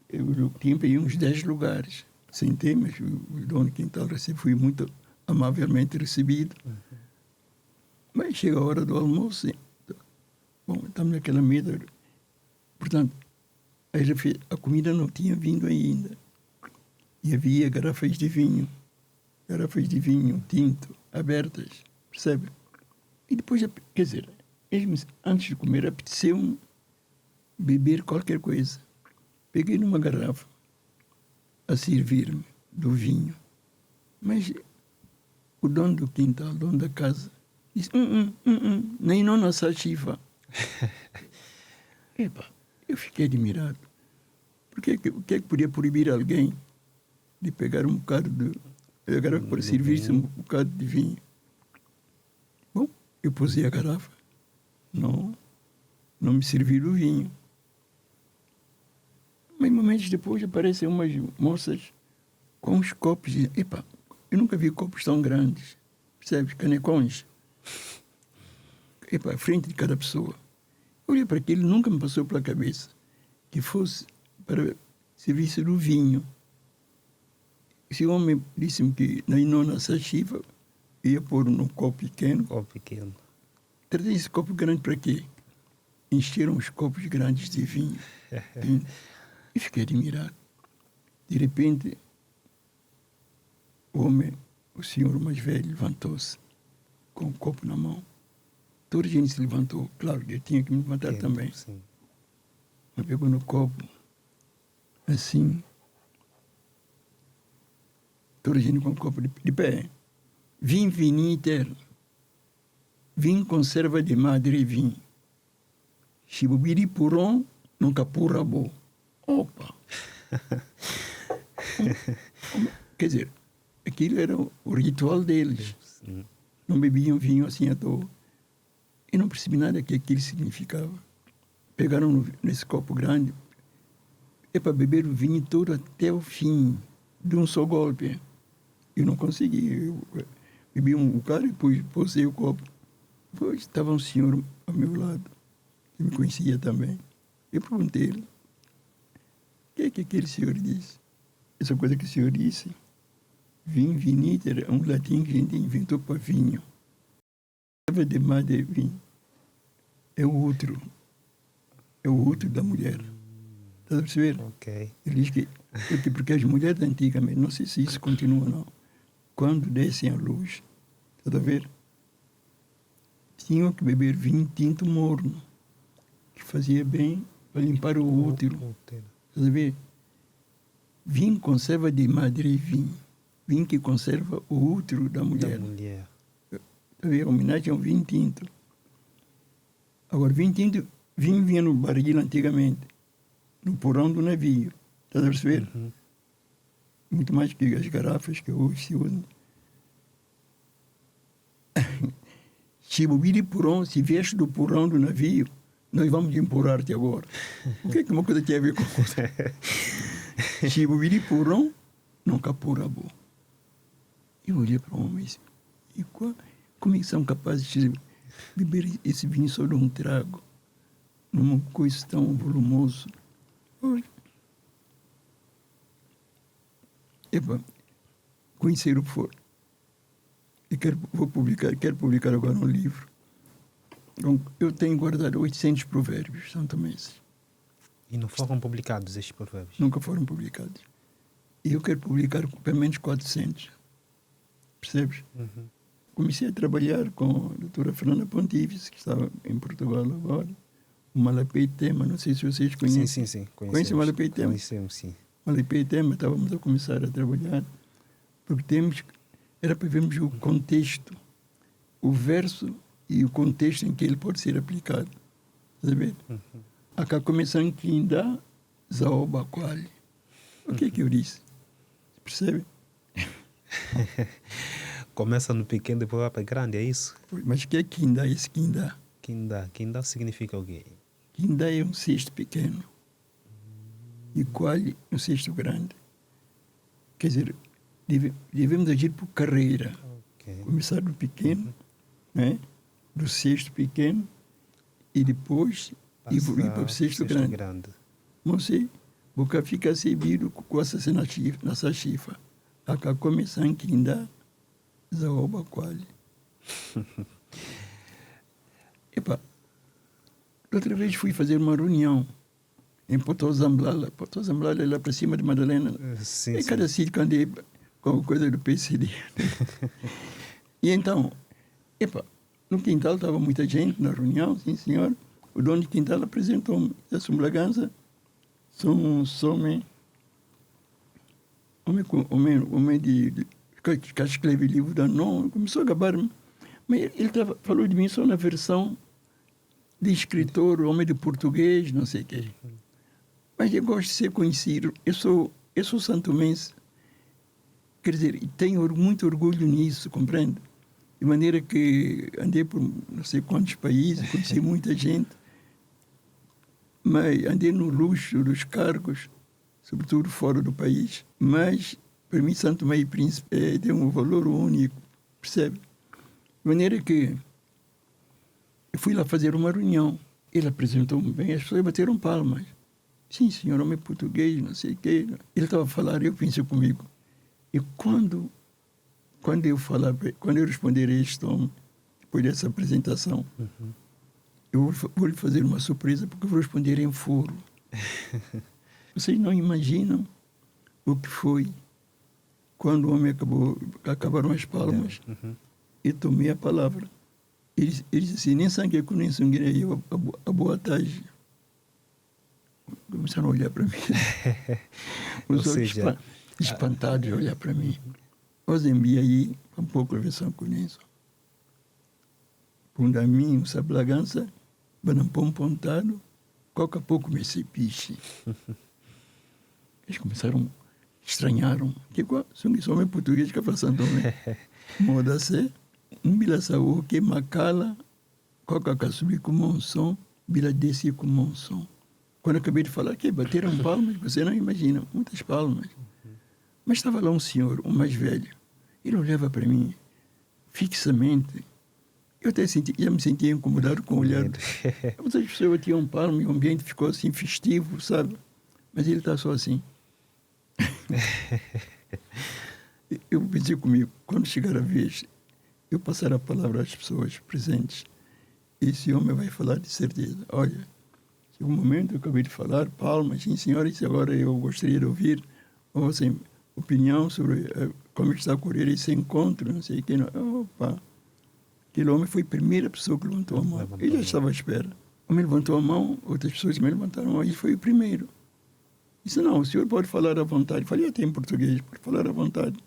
eu tinha aí uns 10 lugares. Sentei, mas o dono do quintal fui muito amavelmente recebido. Mas chega a hora do almoço, bom, estamos naquela mesa. Portanto, a comida não tinha vindo ainda. E havia garrafas de vinho tinto, abertas, percebe? E depois, quer dizer, antes de comer, apeteceu-me beber qualquer coisa. Peguei numa garrafa a servir-me do vinho. Mas o dono do quintal, o dono da casa, disse, nem não na sachiva. Epa, eu fiquei admirado. O que é que podia proibir alguém de pegar um bocado para servir-se um bocado de vinho? Bom, eu pusei a garrafa. Não me serviram o vinho. Mas momentos depois aparecem umas moças com uns copos. Epa, eu nunca vi copos tão grandes. Percebes? Canecões. Epa, à frente de cada pessoa. Eu olhei para aquilo, nunca me passou pela cabeça que fosse para serviço do vinho. Esse homem disse-me que na Inona Sachiva ia pôr num copo pequeno. Copo pequeno. Trazia esse copo grande para quê? Encheram os copos grandes de vinho. E fiquei admirado. De repente, o senhor mais velho, levantou-se com o copo na mão. Toda a gente se levantou. Claro, eu tinha que me levantar também. Sim. Mas pegou no copo, assim, toda a gente com o copo de pé. Vim viniter, vim conserva de madre e vinho. Chibubiri puron, nunca purrabo. Opa! Quer dizer, aquilo era o ritual deles. Sim. Não bebiam vinho assim à toa. E não percebi nada que aquilo significava. Pegaram nesse copo grande, é para beber o vinho todo até o fim, de um só golpe. Eu não consegui. Eu bebi um bocado e posei o copo. Depois estava um senhor ao meu lado, que me conhecia também. Eu perguntei-lhe, o que é que aquele senhor disse? Essa coisa que o senhor disse, vim viniter, é um latim que a gente inventou para vinho. Serva de madre vinho. É o útero. É o útero da mulher. Está a perceber? Ok. Ele diz que... Porque as mulheres antigamente, não sei se isso continua ou não, quando descem à luz, está a ver? Tinham que beber vinho tinto morno, que fazia bem para limpar o útero. Está a ver? Vinho conserva de madre e vinho. Vinho que conserva o útero da mulher. Está a ver? Homenagem ao vinho tinto. Agora, vinho tinto, vinho vinha no barril antigamente, no porão do navio. Está a perceber? Uhum. Muito mais que as garrafas que hoje se usam. Se bebir de porão, se vieste do porão do navio, nós vamos empurrar-te agora. O que é que uma coisa tem a ver com outra? Se bebir de porão, nunca apura a boa. Eu olhei para o homem e como é que são capazes de beber esse vinho só de um trago, numa coisa tão volumosa? Conhecer o foro. E quero publicar agora um livro. Então, eu tenho guardado 800 provérbios, são também esses. E não foram publicados estes provérbios? Nunca foram publicados. E eu quero publicar pelo menos 400. Percebes? Uhum. Comecei a trabalhar com a doutora Fernanda Pontífice, que estava em Portugal agora. O Malapei Tema, não sei se vocês conhecem. Sim. Conhecem o Malapei Tema? Conhecemos, sim. Malapei Tema, estávamos a começar a trabalhar, porque era para vermos o contexto, o verso e o contexto em que ele pode ser aplicado. Está a ver? Uhum. Acá começando que ainda zaoba quali. O que é que eu disse? Percebe? Começa no pequeno, depois vai para grande, é isso? Mas o que é quinda? Esse quinda? Quinda significa o quê? Quinda é um cesto pequeno. E quali um cesto grande. Quer dizer, devemos agir por carreira. Okay. Começar do pequeno, né? Do cesto pequeno, e depois evoluir para o cesto grande. Você, porque fica servido com essa nessa chifa. Acá começando que ainda zaoba quali. Outra vez fui fazer uma reunião em Porto Zamblala. Porto Zamblala é lá para cima de Madalena. Sim, em cada sítio que andei com a coisa do PCD. E então, no quintal estava muita gente na reunião, sim senhor. O dono de quintal apresentou-me essa Bragança. Homem que escreve livro da não, começou a gabar-me. Mas ele falou de mim só na versão de escritor, homem de português, não sei o quê. Mas eu gosto de ser conhecido. Eu sou santomense. Quer dizer, tenho muito orgulho nisso, compreende? De maneira que andei por não sei quantos países, conheci muita gente, mas andei no luxo dos cargos, sobretudo fora do país. Mas, para mim, Santo Tomé e Príncipe tem um valor único, percebe? De maneira que eu fui lá fazer uma reunião. Ele apresentou-me bem, as pessoas bateram palmas. Sim, senhor, homem português, não sei o quê. Ele estava a falar, eu pensei comigo. E quando quando eu responder a este homem, depois dessa apresentação, eu vou lhe fazer uma surpresa, porque eu vou responder em foro. Vocês não imaginam o que foi quando o homem acabaram as palmas. Eu tomei a palavra. Ele disse assim, nem sangue com nem sangue, eu a boa tarde. Começaram a olhar para mim. Os olhos espantados a olhar para mim. Os enviei aí um pouco a versão com isso. Quando a mim, o sablagança, banampom pontado, qualquer pouco me se piche. Eles começaram, estranharam. Que qual? São homem português que faz também. Moda se, bila saúde, que macala, qualquer caçubi com monção, bila desce com monção. Quando eu acabei de falar, que bateram palmas, você não imagina, muitas palmas. Mas estava lá um senhor, um mais velho. Ele olhava para mim fixamente. Eu até já me sentia incomodado com o olhar. Muitas pessoas tinham palma e o ambiente ficou assim festivo, sabe? Mas ele está só assim. Eu pensei comigo, quando chegar a vez, eu passar a palavra às pessoas presentes, esse homem vai falar de certeza. Olha, chegou um momento, eu acabei de falar, palmas, sim senhores, agora eu gostaria de ouvir a vossa opinião sobre como está a correr esse encontro, não sei o que. Opa! Aquele homem foi a primeira pessoa que levantou a mão. Ele já estava à espera. O homem levantou a mão, outras pessoas também levantaram a mão, ele foi o primeiro. Disse, não, o senhor pode falar à vontade. Falei até em português, pode falar à vontade.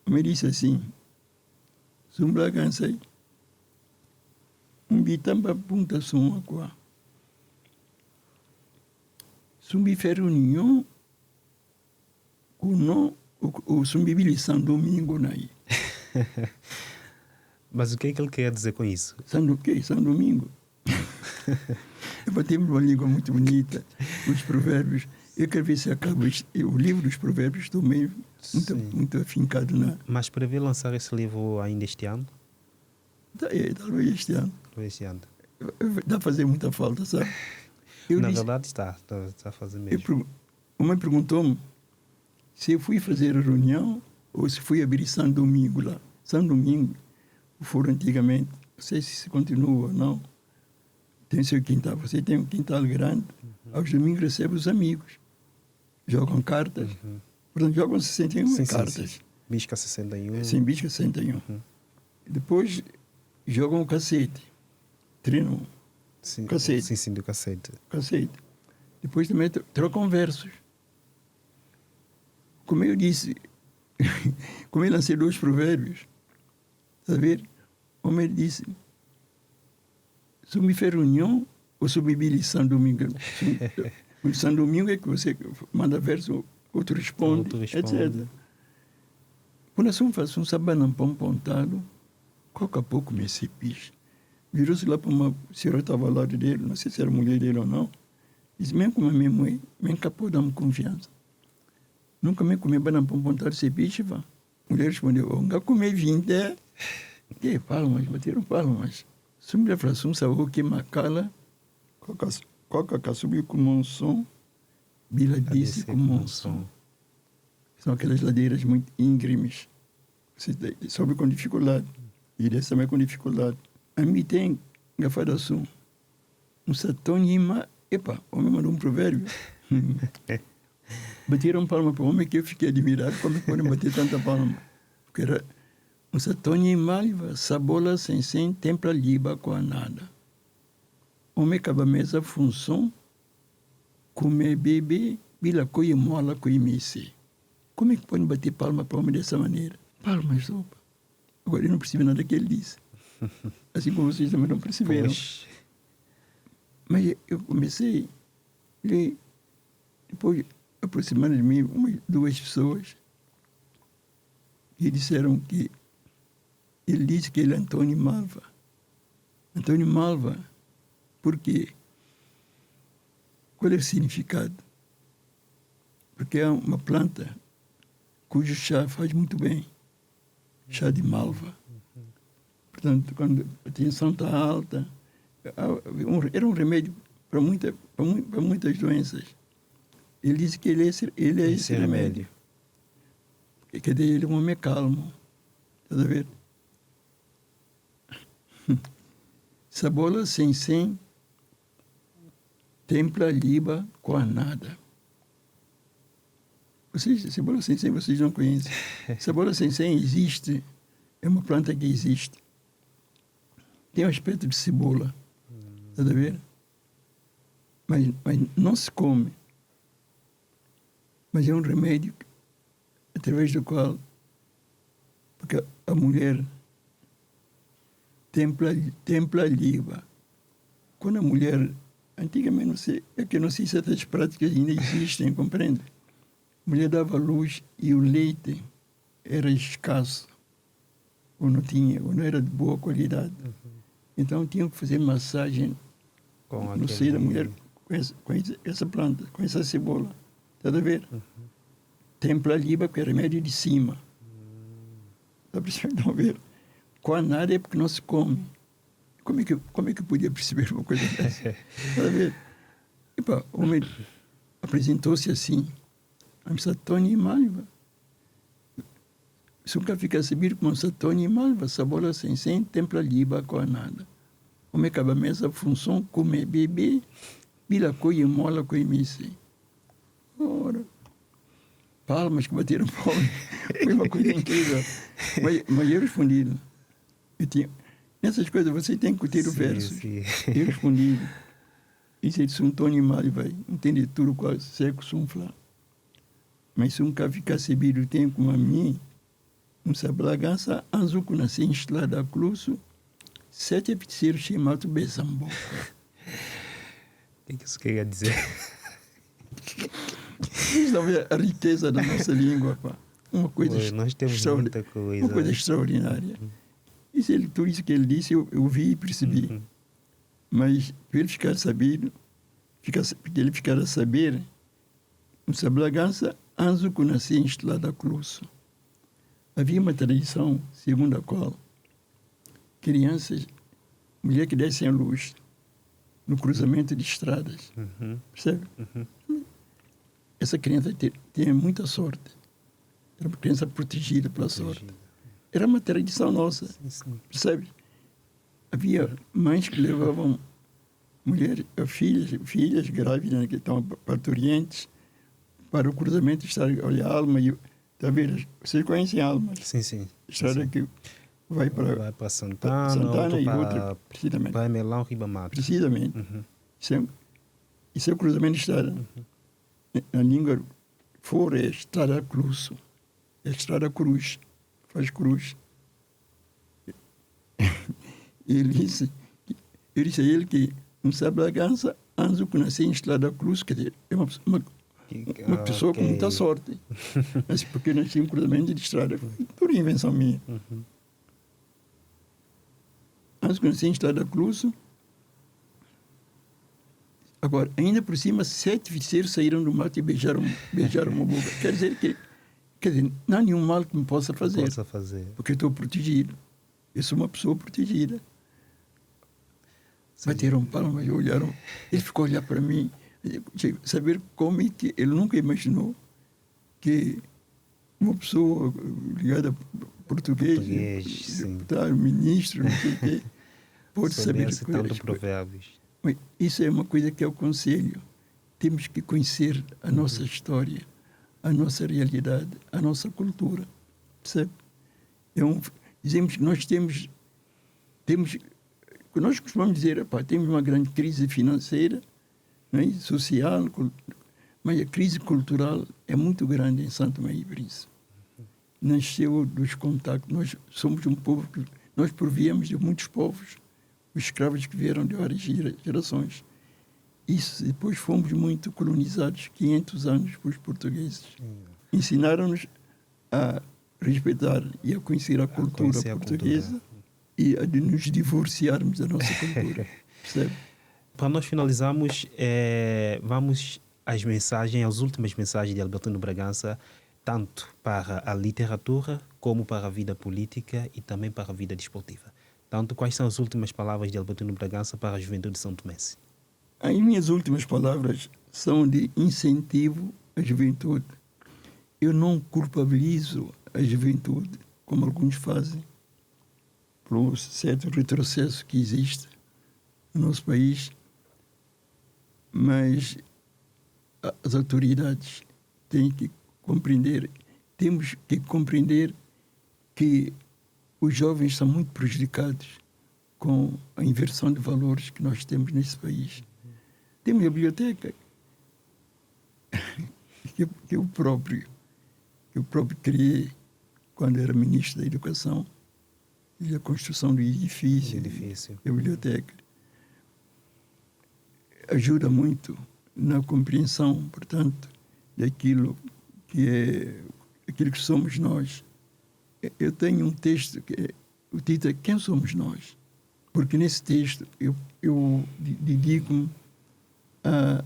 O homem disse assim, Zumbla cansei, bitamba punta sum aqua. Sumbi ferro nenhum, o sumbi bilição domingo naí. Mas o que é que ele quer dizer com isso? São Domingo. Eu botei uma língua muito bonita, os provérbios. Eu quero ver se acaba o livro dos provérbios, estou meio muito afincado na... Mas prevê lançar esse livro ainda este ano? Talvez este ano. Dá a fazer muita falta, sabe? Verdade está a fazer mesmo. A mãe perguntou-me se eu fui fazer a reunião ou se fui abrir São Domingo lá. São Domingo, foram antigamente, não sei se continua ou não, tem seu quintal. Você tem um quintal grande, aos domingos recebe os amigos. Jogam cartas. Portanto, jogam 61 cartas. Sim. Bisca 61. Sim, Bisca 61. Depois jogam o cacete. Treinam cacete. Sim, do cacete. Depois também trocam versos. Como eu disse, como eu lancei 2 provérbios, saber, o homem disse, sumi ferunhão ou sumi bili São Domingo. São Domingo é que você manda verso, outro responde, etc. Quando a pessoa faz um sabanão pontado, pouco a pouco me se piche. Virou-se lá para uma senhora que estava ao lado dele, não sei se era mulher dele ou não, disse, mesmo como a minha mãe, me encapou, dá-me confiança. Nunca me comi banana pontado, se piche, vá. A mulher respondeu, nunca comi 20, que palmas, bateram palmas. Se me falasse um sabor que macala, coca subiu com monção, bila disse com monção. São aquelas ladeiras muito íngremes. Você sobe com dificuldade. E desce também com dificuldade. A mim tem gafadação. Um satonima. Epa, o homem mandou um provérbio. Bateram palma para o homem que eu fiquei admirado. Como podem bater tanta palma? Porque era um satonima, sabola sem templa liba com a nada. Homem acaba mesa função, comer bebê, bila coi mola coi messe. Como é que pode bater palma para o homem dessa maneira? Palmas, sopa. Agora eu não percebi nada que ele disse. Assim como vocês também não perceberam. Pois. Mas eu comecei a ler. Depois, aproximando de mim, 2 pessoas que disseram que ele disse que ele é Antônio Malva. Antônio Malva, por quê? Qual é o significado? Porque é uma planta cujo chá faz muito bem. Chá de malva. Portanto, quando a tensão está alta, era um remédio para muitas doenças. Ele disse que ele é esse remédio. quer dizer, ele é um homem calmo. Estás a ver? Cebola sem templa liba com a nada. Cebola sem vocês não conhecem. Cebola sem existe. É uma planta que existe. Tem um aspecto de cebola. Está a ver? Mas não se come. Mas é um remédio através do qual, porque a mulher templa liba. Quando a mulher, antigamente, não sei, é que eu não sei se essas práticas ainda existem, compreende? A mulher dava luz e o leite era escasso, ou não era de boa qualidade. Então tinham que fazer massagem no seio da mulher com essa planta, com essa cebola. Está a ver? Templa liba, porque é remédio de cima. Está percebendo? Ver? Com a nada é porque não se come. Como é que eu podia perceber uma coisa dessa? Está a ver? Epa, o homem apresentou-se assim. A Tony Malva. Se nunca fica a saber como Tony Malva, cebola sem templa liba com a nada. O homem acaba a mesa, função, comer, beber, bila coisa mola com emisse. Ora, palmas que bateram palmas. Foi uma coisa incrível. Mas eu respondi. Nessas coisas você tem que ter o verso. Eu respondi. Isso é de um Tony Malva, entende tudo quase, seco, sunfla. Mas se nunca ficar sabido, tem como a mim, um sablagança, anzuco nasce instalada a cluso, 7 é chamado Bessambo. O que isso queria dizer? Isso é a riqueza da nossa língua, pá. Uma coisa nós temos muita coisa. Uma coisa extraordinária. Tudo isso que ele disse, eu vi e percebi. Mas, para ele ficar sabido, ele ficar a saber, um sablagança, anzuco nasce instalada a cluso. Havia uma tradição segundo a qual crianças, mulher que descem à luz no cruzamento de estradas, percebe? Essa criança tinha muita sorte. Era uma criança protegida pela sorte. Era uma tradição nossa, percebe? Havia mães que levavam filhas grávidas que estão parturientes para o cruzamento de estrada. Olha, a Alma, está a ver? Vocês conhecem a Alma? Sim. Estrada que vai para Santana e outra, precisamente. Para Melão, Ribamar. Precisamente. Isso é o cruzamento de estrada. Na língua fora é estrada cruz. É estrada cruz. Faz cruz. Ele disse a ele que não sabe a gança, anjo que nasceu em estrada cruz, quer dizer, é uma pessoa com muita sorte. Mas porque nós tínhamos um cruzamento de estrada. Tudo invenção minha. Anjo que nasceu em estrada cruz. Agora, ainda por cima, 7 feiticeiros saíram do mato e beijaram uma boca. Quer dizer, não há nenhum mal que me possa fazer. Porque eu estou protegido. Eu sou uma pessoa protegida. Bateram palmas, olharam. Ele ficou a olhar para mim. Saber como é que ele nunca imaginou que uma pessoa ligada a português deputado, ministro, não sei o quê, pode saber tanto provérbios. Isso é uma coisa que eu aconselho. Temos que conhecer a nossa história, a nossa realidade, a nossa cultura. Percebe? Dizemos que nós nós costumamos dizer, temos uma grande crise financeira, não é? Social, mas a crise cultural é muito grande em Santo Tomé e Príncipe. Nasceu dos contactos. Nós somos um povo que nós províamos de muitos povos, os escravos que vieram de várias gerações. Isso, depois fomos muito colonizados, 500 anos por os portugueses. Ensinaram-nos a respeitar e a conhecer a cultura portuguesa e a de nos divorciarmos da nossa cultura. Percebe? Para nós finalizarmos, vamos às últimas mensagens de Albertino Bragança, tanto para a literatura como para a vida política e também para a vida desportiva. Tanto, quais são as últimas palavras de Albertino Bragança para a juventude de São Tomé? As minhas últimas palavras são de incentivo à juventude. Eu não culpabilizo a juventude, como alguns fazem, pelo certo retrocesso que existe no nosso país, mas as autoridades têm que compreender, temos que compreender que os jovens são muito prejudicados com a inversão de valores que nós temos nesse país. Temos a biblioteca que eu próprio criei quando era ministro da Educação, e a construção do edifício. A biblioteca ajuda muito na compreensão, portanto, daquilo que somos nós. Eu tenho um texto o título é Quem Somos Nós? Porque nesse texto eu dedico-me a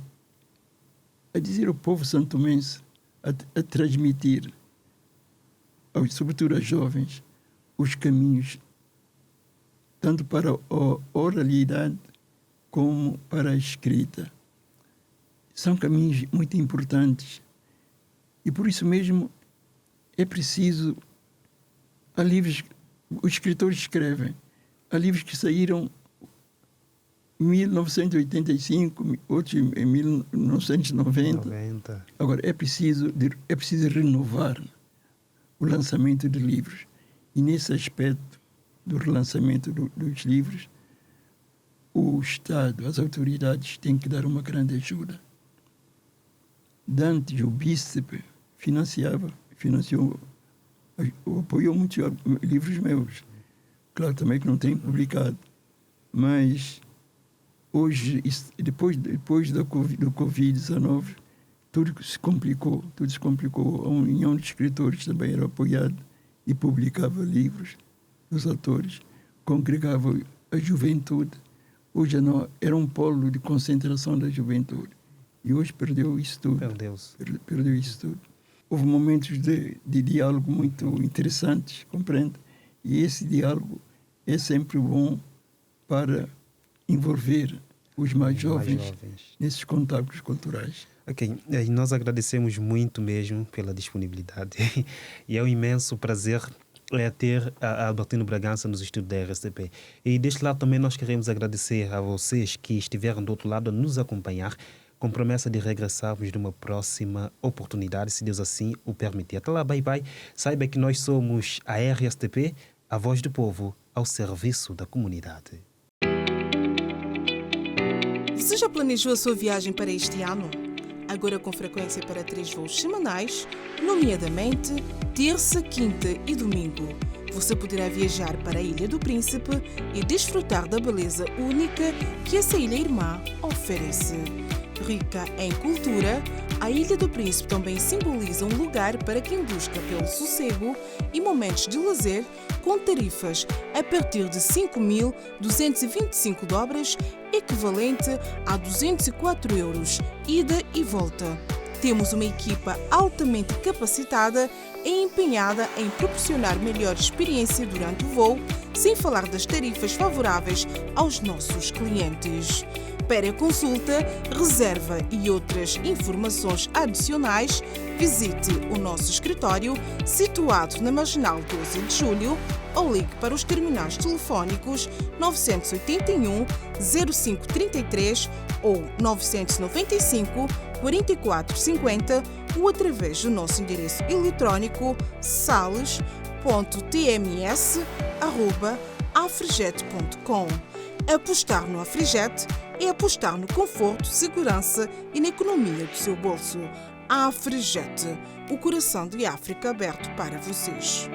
dizer ao povo santomense, a transmitir, sobretudo aos jovens, os caminhos, tanto para a oralidade como para a escrita. São caminhos muito importantes. E por isso mesmo é preciso... Há livros, os escritores escrevem, há livros que saíram em 1985, outros em 1990. Agora, é preciso renovar o lançamento de livros. E nesse aspecto do relançamento dos livros, o Estado, as autoridades têm que dar uma grande ajuda. Dantes, o Bícepe, apoiou muitos livros meus. Claro também que não tem publicado. Mas hoje, depois do Covid-19, tudo se complicou. A União de Escritores também era apoiada e publicava livros dos autores, congregava a juventude. Hoje não, era um polo de concentração da juventude. E hoje perdeu isso tudo. Perdeu isso tudo. Houve momentos de diálogo muito interessantes, compreende? E esse diálogo é sempre bom para envolver os mais jovens nesses contatos culturais. Ok, e nós agradecemos muito mesmo pela disponibilidade. E é um imenso prazer ter a Albertino Bragança nos estúdios da RSTP. E deste lado também nós queremos agradecer a vocês que estiveram do outro lado a nos acompanhar, com promessa de regressarmos numa próxima oportunidade, se Deus assim o permitir. Até lá, bye bye. Saiba que nós somos a RSTP, a voz do povo, ao serviço da comunidade. Você já planejou a sua viagem para este ano? Agora com frequência para 3 voos semanais, nomeadamente terça, quinta e domingo. Você poderá viajar para a Ilha do Príncipe e desfrutar da beleza única que essa ilha-irmã oferece. Rica em cultura, a Ilha do Príncipe também simboliza um lugar para quem busca pelo sossego e momentos de lazer, com tarifas a partir de 5.225 dólares, equivalente a 204 euros, ida e volta. Temos uma equipa altamente capacitada e empenhada em proporcionar melhor experiência durante o voo, sem falar das tarifas favoráveis aos nossos clientes. Para consulta, reserva e outras informações adicionais, visite o nosso escritório situado na Marginal 12 de Julho ou ligue para os terminais telefónicos 981 0533 ou 995 4450 ou através do nosso endereço eletrônico sales.tms@afrijet.com. Apostar no Afrijet é apostar no conforto, segurança e na economia do seu bolso. A Afrijet, o coração de África aberto para vocês.